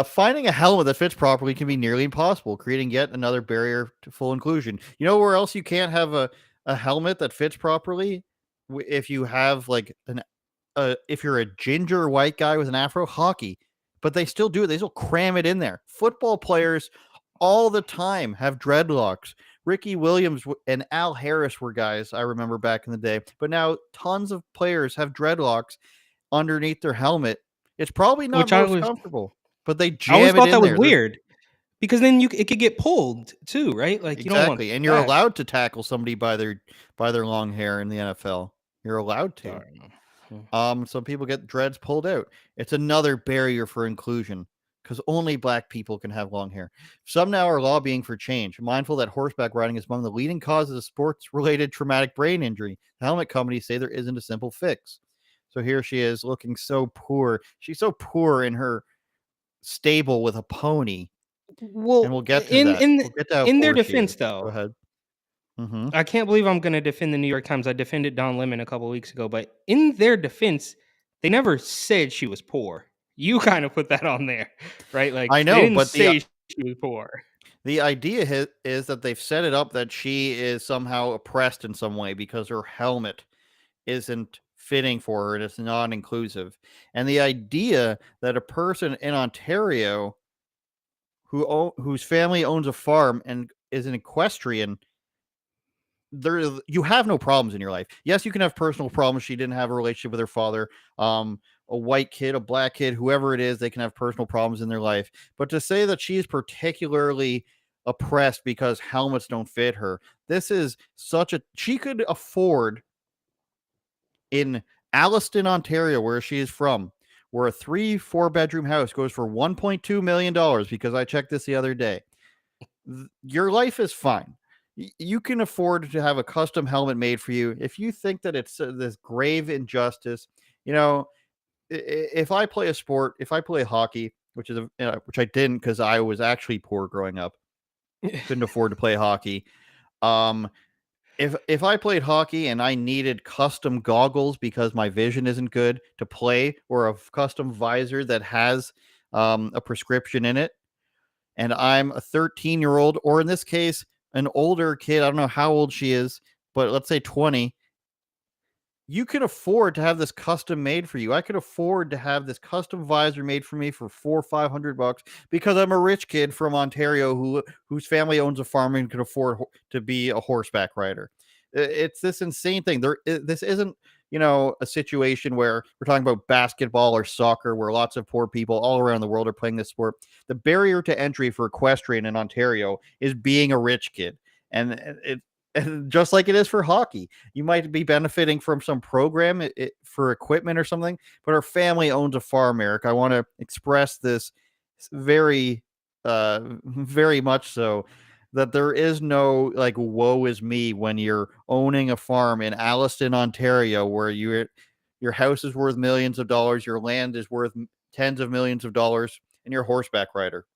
Finding a helmet that fits properly can be nearly impossible, creating yet another barrier to full inclusion. You know where else you can't have a helmet that fits properly? If you have like if you're a ginger white guy with an afro, hockey. But they still do it. They still cram it in there. Football players all the time have dreadlocks. Ricky Williams and Al Harris were guys I remember back in the day. But now tons of players have dreadlocks underneath their helmet. It's probably not most comfortable, but they jam it in there. I always thought that was weird because then it could get pulled too, right? Like exactly. You don't want that. And you're allowed to tackle somebody by their long hair in the NFL. You're allowed to. Some people get dreads pulled out. It's another barrier for inclusion because only black people can have long hair. Some now are lobbying for change, mindful that horseback riding is among the leading causes of sports-related traumatic brain injury. The helmet companies say there isn't a simple fix. So here she is looking so poor. She's so poor in her stable with a pony. Well, and we'll get to that. In, we'll get to in their defense, though. Go ahead. Mm-hmm. I can't believe I'm going to defend the New York Times. I defended Don Lemon a couple of weeks ago, but in their defense, they never said she was poor. You kind of put that on there, right? Like I know, they didn't but say she was poor. The idea is that they've set it up that she is somehow oppressed in some way because her helmet isn't fitting for her and it's non-inclusive. And the idea that a person in Ontario whose family owns a farm and is an equestrian, you have no problems in your life. Yes, you can have personal problems. She didn't have a relationship with her father. A white kid, a black kid, whoever it is, they can have personal problems in their life. But to say that she's particularly oppressed because helmets don't fit her, this is she could afford in Alliston, Ontario, where she is from, where a 3-4 bedroom house goes for $1.2 million, because I checked this the other day. Your life is fine. You can afford to have a custom helmet made for you. If you think that it's this grave injustice, if I play a sport, if I play hockey, which I didn't because I was actually poor growing up, couldn't afford to play hockey. If I played hockey and I needed custom goggles because my vision isn't good to play, or a custom visor that has a prescription in it, and I'm a 13-year-old, or in this case, an older kid, I don't know how old she is, but let's say 20, you can afford to have this custom made for you. I could afford to have this custom visor made for me for $400 or $500 because I'm a rich kid from Ontario whose family owns a farm and can afford to be a horseback rider. It's this insane thing. This isn't, a situation where we're talking about basketball or soccer, where lots of poor people all around the world are playing this sport. The barrier to entry for equestrian in Ontario is being a rich kid. And just like it is for hockey, you might be benefiting from some program for equipment or something, but our family owns a farm, Eric. I want to express this very, very much so. that there is no like woe is me when you're owning a farm in Alliston, Ontario, where your house is worth millions of dollars, your land is worth tens of millions of dollars, and you're a horseback rider.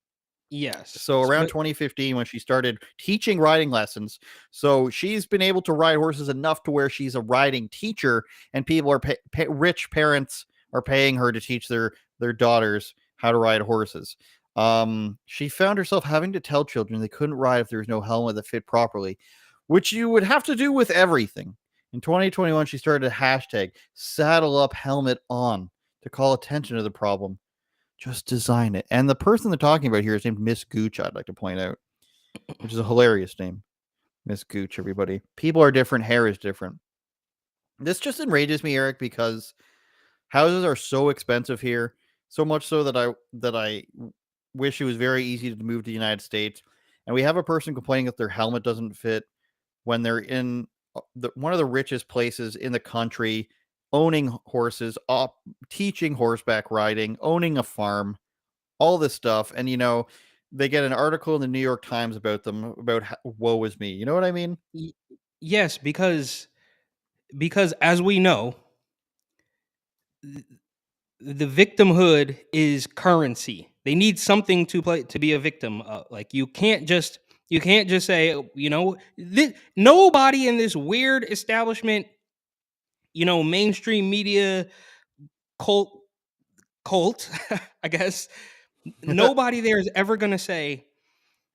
Yes. So around 2015, when she started teaching riding lessons, so she's been able to ride horses enough to where she's a riding teacher, and people are rich parents are paying her to teach their daughters how to ride horses. She found herself having to tell children they couldn't ride if there was no helmet that fit properly, which you would have to do with everything. In 2021, she started a hashtag saddle up helmet on to call attention to the problem. Just design it. And the person they're talking about here is named Miss Gooch, I'd like to point out, which is a hilarious name. Miss Gooch, everybody. People are different. Hair is different. This just enrages me, Eric, because houses are so expensive here. So much so that I wish it was very easy to move to the United States. And we have a person complaining that their helmet doesn't fit when they're in one of the richest places in the country, owning horses, teaching horseback riding, owning a farm, all this stuff. And, they get an article in the New York Times about them, about woe is me. You know what I mean? Yes, because as we know, the victimhood is currency. They need something to be a victim of. Like you can't just say, nobody in this weird establishment, mainstream media cult, I guess, nobody there is ever going to say,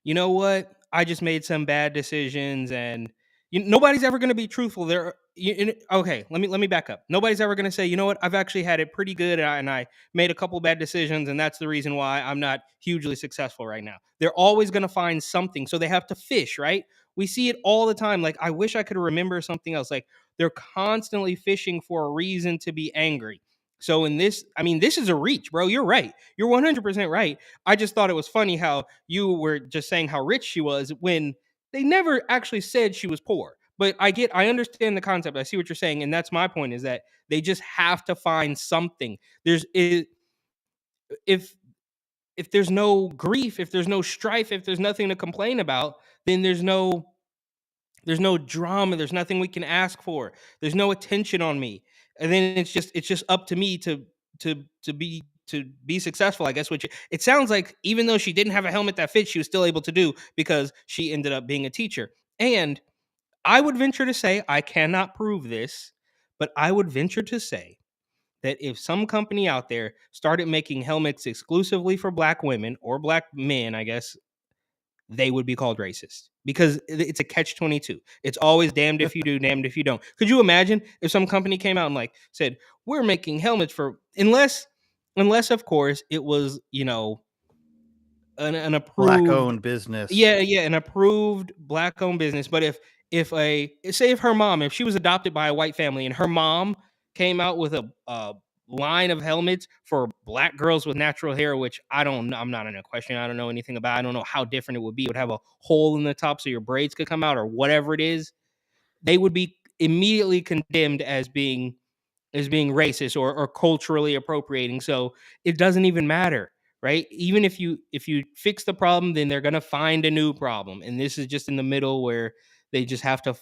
you know what, I just made some bad decisions, and nobody's ever going to be truthful there. Okay, let me back up. Nobody's ever going to say, you know what, I've actually had it pretty good, and I made a couple bad decisions, and that's the reason why I'm not hugely successful right now. They're always going to find something, so they have to fish, right? We see it all the time. Like, I wish I could remember something else. Like, they're constantly fishing for a reason to be angry. So in this, this is a reach, bro. You're right. You're 100% right. I just thought it was funny how you were just saying how rich she was when they never actually said she was poor. But I understand the concept. I see what you're saying. And that's my point, is that they just have to find something. If there's no grief, if there's no strife, if there's nothing to complain about, then there's no drama. There's nothing we can ask for. There's no attention on me. And then it's just up to me to be successful, I guess. Which it sounds like, even though she didn't have a helmet that fits, she was still able to do, because she ended up being a teacher. And I would venture to say, I cannot prove this, but I would venture to say that if some company out there started making helmets exclusively for black women or black men, I guess, they would be called racist, because it's a catch-22. It's always damned if you do, damned if you don't. Could you imagine if some company came out and said, we're making helmets for, unless of course it was, an approved black-owned business. Yeah, an approved black-owned business. But if her mom, if she was adopted by a white family and her mom came out with a line of helmets for black girls with natural hair, which I'm not in a question, I don't know anything about. I don't know how different it would be. It would have a hole in the top so your braids could come out, or whatever it is. They would be immediately condemned as being racist or culturally appropriating. So it doesn't even matter, right? Even if you fix the problem, then they're gonna find a new problem, and this is just in the middle where they just have to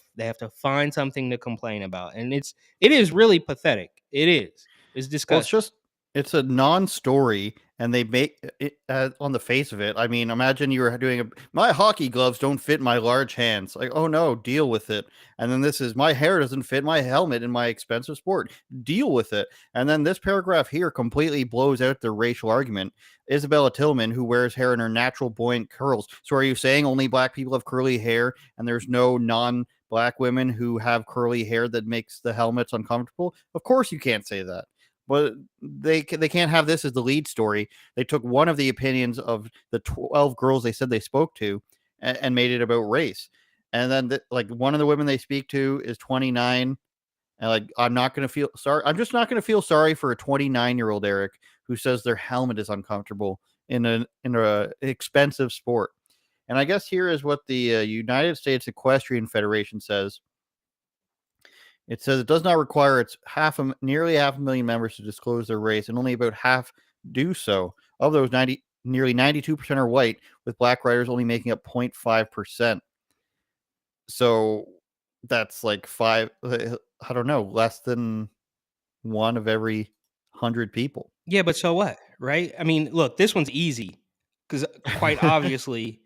find something to complain about, and it is really pathetic. It is. It's disgusting. Well, it's a non-story, and they make it on the face of it. I mean, imagine you were doing my hockey gloves don't fit my large hands. Like, oh no, deal with it. And then this is, my hair doesn't fit my helmet in my expensive sport. Deal with it. And then this paragraph here completely blows out the racial argument. Isabella Tillman, who wears hair in her natural buoyant curls. So are you saying only black people have curly hair, and there's no non-black women who have curly hair that makes the helmets uncomfortable? Of course you can't say that. But they can't have this as the lead story. They took one of the opinions of the 12 girls they said they spoke to and made it about race. And then one of the women they speak to is 29. And I'm not going to feel sorry. I'm just not going to feel sorry for a 29-year-old, Eric, who says their helmet is uncomfortable in an expensive sport. And I guess here is what the United States Equestrian Federation says. It says it does not require its nearly 500,000 members to disclose their race, and only about half do so. Of those, nearly 92% are white, with black writers only making up 0.5%. So that's like I don't know, less than one of every 100 people. Yeah, but so what, right? I mean, look, this one's easy because quite obviously,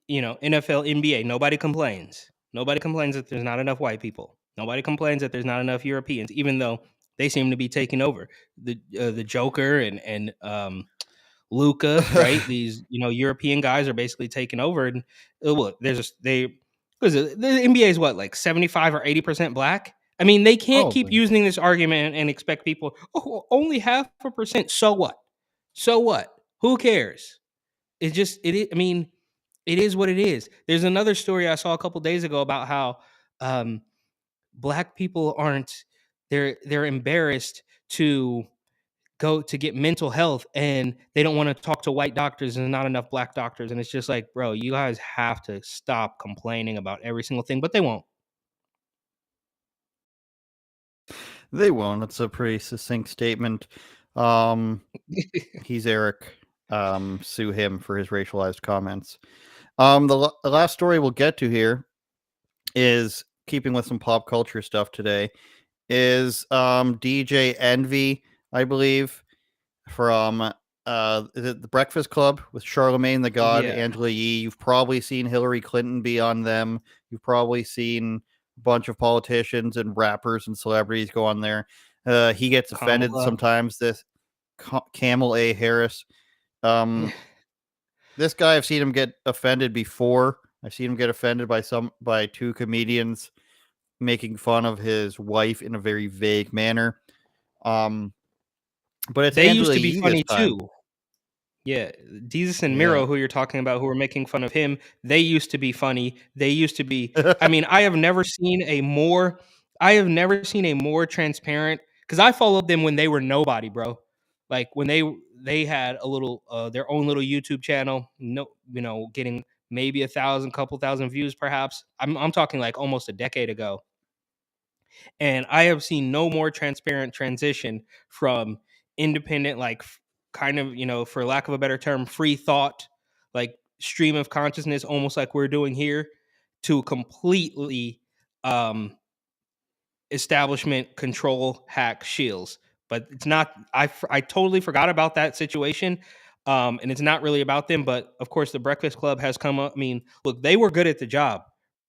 NFL, NBA, nobody complains. Nobody complains that there's not enough white people. Nobody complains that there's not enough Europeans, even though they seem to be taking over. The Joker and Luca, right? These European guys are basically taking over, and look, because the NBA is what, like 75 or 80% black. I mean, they can't keep Probably. using this argument and expect people, only 0.5%. So what? So what? Who cares? It's just it. I mean, it is what it is. There's another story I saw a couple days ago about how black people they're embarrassed to go to get mental health, and they don't want to talk to white doctors, and there's not enough black doctors. And it's just like, bro, you guys have to stop complaining about every single thing, but they won't. They won't. That's a pretty succinct statement. He's Eric. Sue him for his racialized comments. The last story we'll get to here is keeping with some pop culture stuff today. Is DJ Envy, I believe, from is it the Breakfast Club with Charlemagne the God, Angela Yee. You've probably seen Hillary Clinton be on them. You've probably seen a bunch of politicians and rappers and celebrities go on there. He gets offended sometimes. This Camel A. Harris. This guy, I've seen him get offended before. I've seen him get offended by two comedians making fun of his wife in a very vague manner. But it's they Angela used to be Yee funny this time. too. Yeah, Jesus and Miro, who you're talking about, who were making fun of him, they used to be funny. They used to be. I mean, I have never seen a more transparent. Because I followed them when they were nobody, bro. Like when they had a little their own little YouTube channel. Getting maybe 1,000, couple thousand views, perhaps. I'm talking like almost a decade ago. And I have seen no more transparent transition from independent, like kind of, for lack of a better term, free thought, like stream of consciousness, almost like we're doing here, to completely establishment control hack shields. But it's not, I totally forgot about that situation. And it's not really about them. But of course, the Breakfast Club has come up. I mean, look, they were good at the job,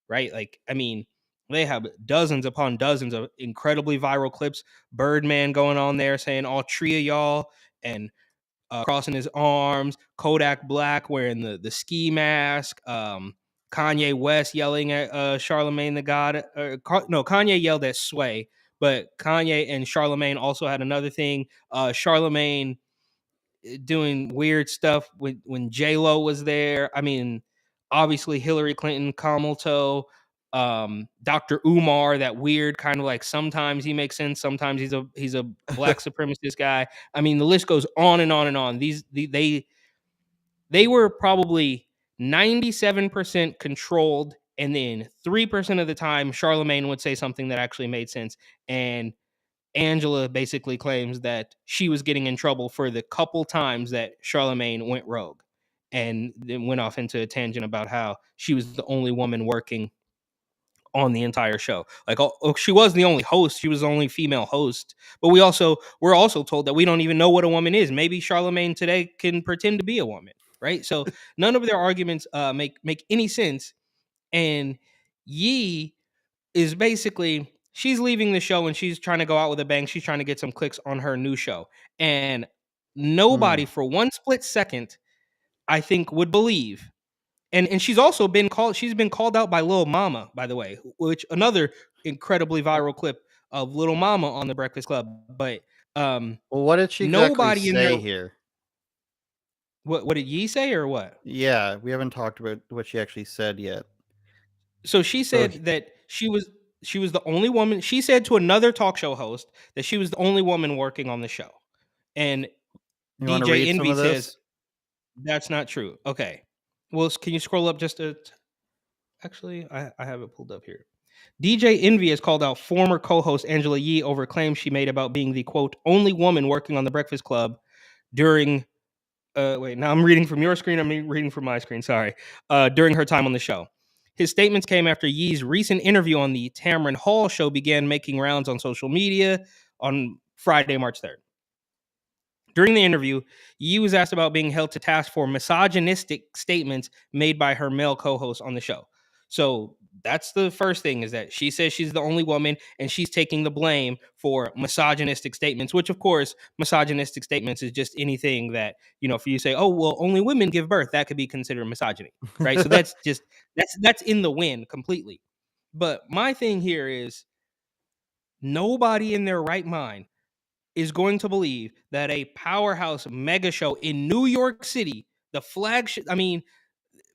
right? Like, I mean, they have dozens upon dozens of incredibly viral clips. Birdman going on there saying all three of y'all, and crossing his arms. Kodak Black wearing the ski mask. Kanye West yelling at Charlemagne the God. No, Kanye yelled at Sway, but Kanye and Charlemagne also had another thing. Charlemagne doing weird stuff when J-Lo was there. I mean, obviously Hillary Clinton, Kamalto, Dr. Umar, that weird kind of like, sometimes he makes sense, sometimes he's a black supremacist guy. I mean, the list goes on and on and on. They were probably 97% controlled, and then 3% of the time Charlemagne would say something that actually made sense. And Angela basically claims that she was getting in trouble for the couple times that Charlemagne went rogue, and then went off into a tangent about how she was the only woman working on the entire show. Like, she was the only host. She was the only female host. But we're also told that we don't even know what a woman is. Maybe Charlemagne today can pretend to be a woman, right? So none of their arguments make any sense. And Yee is basically, she's leaving the show and she's trying to go out with a bang. She's trying to get some clicks on her new show. And nobody for one split second, I think, would believe. And she's also been called out by Lil Mama, by the way, which another incredibly viral clip of Lil Mama on the Breakfast Club. But well, what did she exactly say here? What did Yee say, or what? Yeah, we haven't talked about what she actually said yet. So she said that she was the only woman. She said to another talk show host that she was the only woman working on the show. And you DJ Envy says that's not true. Okay. Well, can you scroll up just a... Actually, I have it pulled up here. DJ Envy has called out former co-host Angela Yee over claims she made about being the, quote, only woman working on the Breakfast Club during wait, now I'm reading from your screen. I'm reading from my screen. Sorry. During her time on the show. His statements came after Yee's recent interview on the Tamron Hall show began making rounds on social media on Friday, March 3rd. During the interview, Yee was asked about being held to task for misogynistic statements made by her male co-host on the show. So that's the first thing, is that she says she's the only woman and she's taking the blame for misogynistic statements, which of course, misogynistic statements is just anything that, for you to say, oh, well, only women give birth, that could be considered misogyny, right? So that's just, that's in the wind completely. But my thing here is nobody in their right mind is going to believe that a powerhouse mega show in New York City, the flagship,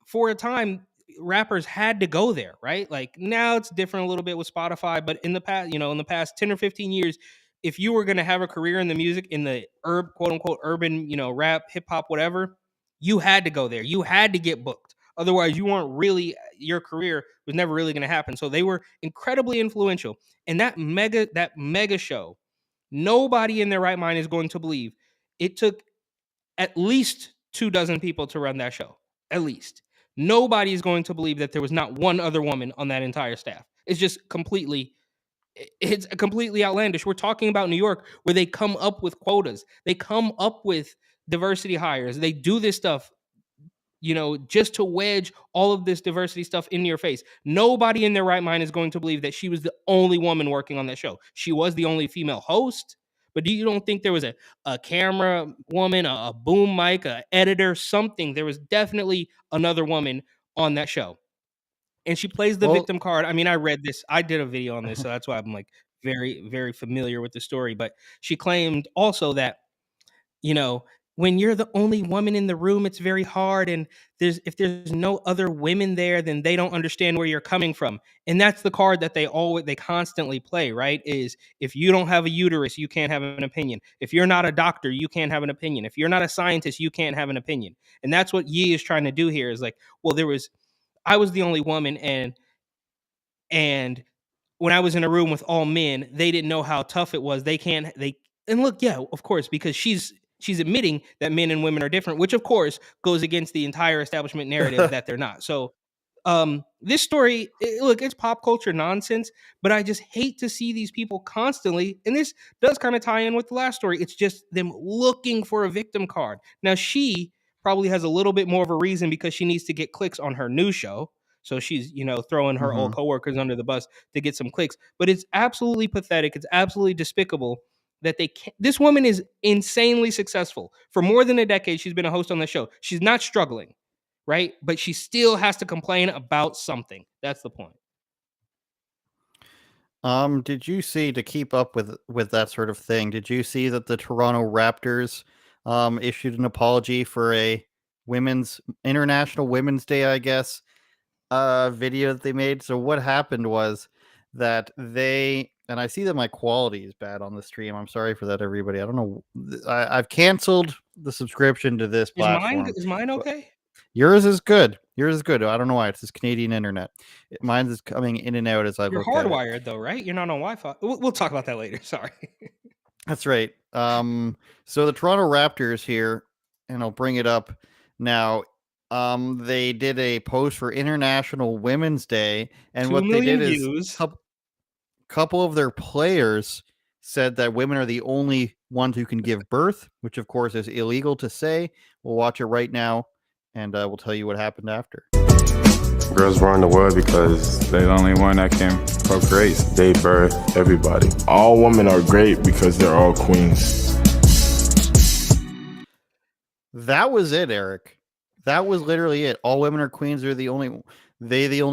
for a time, rappers had to go there, right? Like now it's different a little bit with Spotify, but in the past 10 or 15 years, if you were going to have a career in the music, in the quote unquote urban, rap, hip hop, whatever, you had to go there. You had to get booked. Otherwise, your career was never really going to happen. So they were incredibly influential. And that mega show, nobody in their right mind is going to believe it took at least 24 people to run that show. At least. Nobody is going to believe that there was not one other woman on that entire staff. It's completely outlandish. We're talking about New York, where they come up with quotas. They come up with diversity hires. They do this stuff, just to wedge all of this diversity stuff in your face. Nobody in their right mind is going to believe that she was the only woman working on that show. She was the only female host, but you don't think there was a camera woman, a boom mic, a editor, something? There was definitely another woman on that show. And she plays the victim card. I read this. I did a video on this, so that's why I'm very, very familiar with the story. But she claimed also that, when you're the only woman in the room, it's very hard. And if there's no other women there, then they don't understand where you're coming from. And that's the card that they constantly play, right? Is if you don't have a uterus, you can't have an opinion. If you're not a doctor, you can't have an opinion. If you're not a scientist, you can't have an opinion. And that's what Yee is trying to do here, is I was the only woman, and when I was in a room with all men, they didn't know how tough it was. And look, yeah, of course, because she's admitting that men and women are different, which of course goes against the entire establishment narrative that they're not. So this story, it's pop culture nonsense, but I just hate to see these people constantly, and this does kind of tie in with the last story. It's just them looking for a victim card. Now, she probably has a little bit more of a reason because she needs to get clicks on her new show. So she's, throwing her old coworkers under the bus to get some clicks. But it's absolutely pathetic. It's absolutely despicable that this woman is insanely successful. For more than a decade, she's been a host on the show. She's not struggling, right? But she still has to complain about something. That's the point. Did you see, to keep up with that sort of thing, did you see that the Toronto Raptors issued an apology for a International Women's Day, I guess, video that they made? So what happened was that and I see that my quality is bad on the stream. I'm sorry for that, everybody. I don't know. I've canceled the subscription to this platform. Is mine okay? Yours is good. I don't know why. It's this Canadian internet. Mine is coming in and out as I look at it. You're hardwired, though, right? You're not on Wi-Fi. We'll talk about that later. Sorry. That's right. So the Toronto Raptors here, and I'll bring it up now. They did a post for International Women's Day, and what they did is couple of their players said that women are the only ones who can give birth, which of course is illegal to say. We'll watch it right now, and we'll tell you what happened after. Girls run the world because they're the only one that can procreate. They birth everybody. All women are great because they're all queens. That was it, Eric. That was literally it. All women are queens. They're the only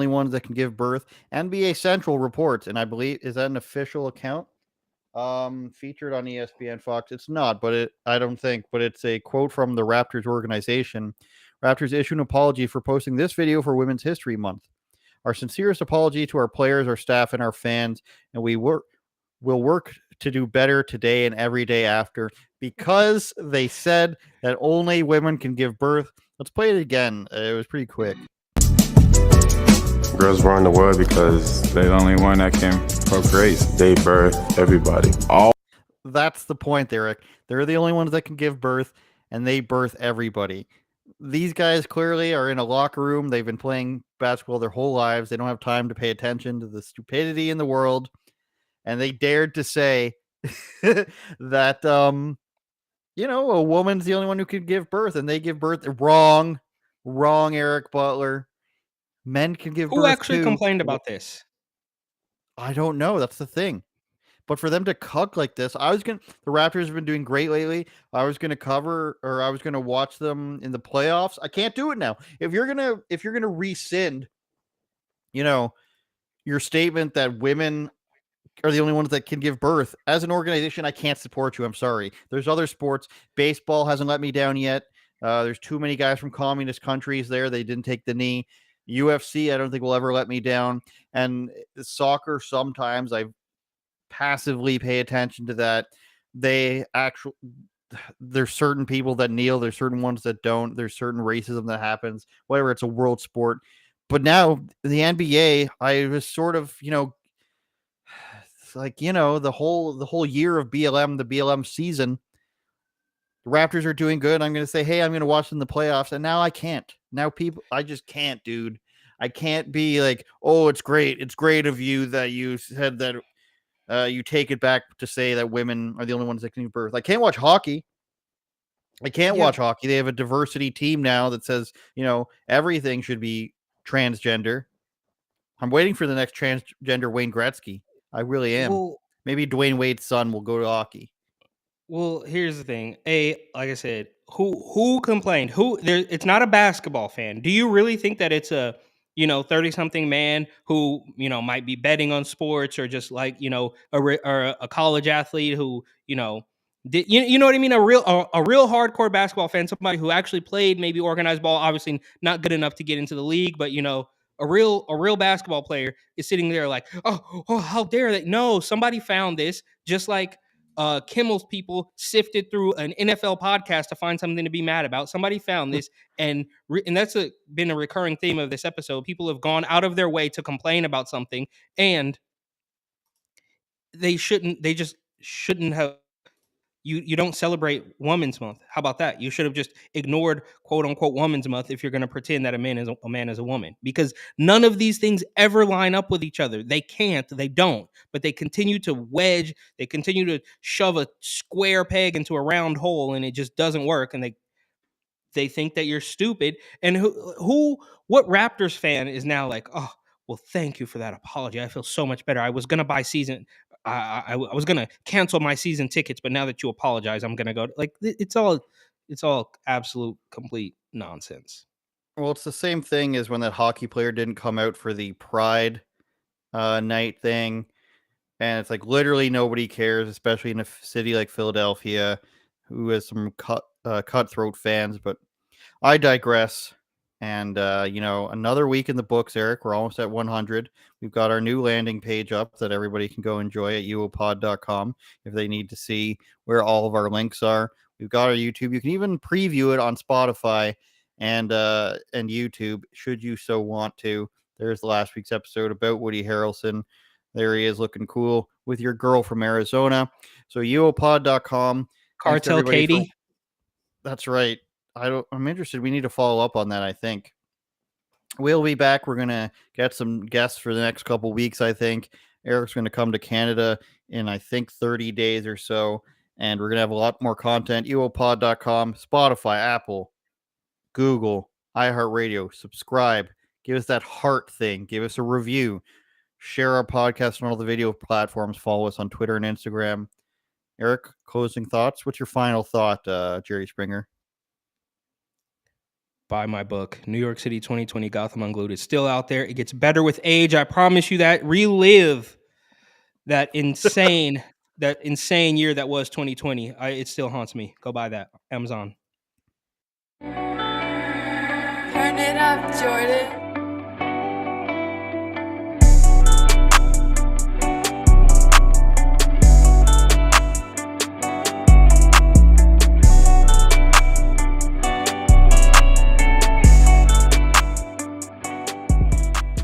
ones that can give birth. NBA Central reports, and I believe, is that an official account? Featured on ESPN Fox. It's not, but I don't think, but it's a quote from the Raptors organization. Raptors issue an apology for posting this video for Women's History Month. Our sincerest apology to our players, our staff, and our fans, and we'll work to do better today and every day after, because they said that only women can give birth. Let's play it again. It was pretty quick. Girls run the world because they're the only one that can procreate. They birth everybody. That's the point, Eric. They're the only ones that can give birth. and they birth everybody. These guys clearly are in a locker room. They've been playing basketball their whole lives. They don't have time to pay attention to the stupidity in the world. And they dared to say that, a woman's the only one who could give birth, and they give birth. Wrong, Eric Butler. Men can give birth. Who actually too. complained about this? I don't know. That's the thing. But for them to cuck like this, the Raptors have been doing great lately. I was going to watch them in the playoffs. I can't do it now. If you're going to rescind, your statement that women are the only ones that can give birth, as an organization, I can't support you. I'm sorry. There's other sports. Baseball hasn't let me down yet. There's too many guys from communist countries there. They didn't take the knee. UFC, I don't think will ever let me down. And soccer, sometimes I passively pay attention to that. There's certain people that kneel. There's certain ones that don't. There's certain racism that happens. Whatever, it's a world sport. But now the NBA, I was sort of, it's like, the whole year of BLM, the BLM season, the Raptors are doing good. I'm going to say, hey, I'm going to watch them in the playoffs. And now I can't. Now I just can't, dude. I can't be like, oh, it's great. It's great of you that you said that you take it back to say that women are the only ones that can give birth. I can't watch hockey. Watch hockey. They have a diversity team now that says, everything should be transgender. I'm waiting for the next transgender Wayne Gretzky. I really am. Well, maybe Dwayne Wade's son will go to hockey. Well, here's the thing. Like I said, who complained? It's not a basketball fan. Do you really think that it's a 30-something man who might be betting on sports, or just like a college athlete who did you know what I mean? A real hardcore basketball fan, somebody who actually played maybe organized ball, obviously not good enough to get into the league, but a real basketball player is sitting there like, oh, how dare they? No, somebody found this, just like Kimmel's people sifted through an NFL podcast to find something to be mad about. Somebody found this, and that's been a recurring theme of this episode. People have gone out of their way to complain about something, and they just shouldn't have. You don't celebrate Women's Month. How about that? You should have just ignored "quote unquote" Women's Month if you're going to pretend that a man is a woman, because none of these things ever line up with each other. They can't. They don't. But they continue to wedge. They continue to shove a square peg into a round hole, and it just doesn't work. And they think that you're stupid. And what Raptors fan is now like, oh, well, thank you for that apology. I feel so much better. I was going to buy season. I was going to cancel my season tickets, but now that you apologize, I'm going to go. Like, it's all absolute complete nonsense. Well, it's the same thing as when that hockey player didn't come out for the Pride night thing. And it's like literally nobody cares, especially in a city like Philadelphia, who has some cutthroat fans. But I digress. And, another week in the books, Eric. We're almost at 100. We've got our new landing page up that everybody can go enjoy at uopod.com if they need to see where all of our links are. We've got our YouTube. You can even preview it on Spotify and YouTube, should you so want to. There's the last week's episode about Woody Harrelson. There he is, looking cool with your girl from Arizona. So uopod.com. Cartel Katie. That's right. I'm interested. We need to follow up on that, I think. We'll be back. We're going to get some guests for the next couple weeks, I think. Eric's going to come to Canada in, I think, 30 days or so. And we're going to have a lot more content. uopod.com, Spotify, Apple, Google, iHeartRadio. Subscribe. Give us that heart thing. Give us a review. Share our podcast on all the video platforms. Follow us on Twitter and Instagram. Eric, closing thoughts? What's your final thought, Jerry Springer? Buy my book, New York City 2020 Gotham Unglued. It's still out there. It gets better with age. I promise you that. Relive that insane year that was 2020. It still haunts me. Go buy that. Amazon. Turn it up, Jordan.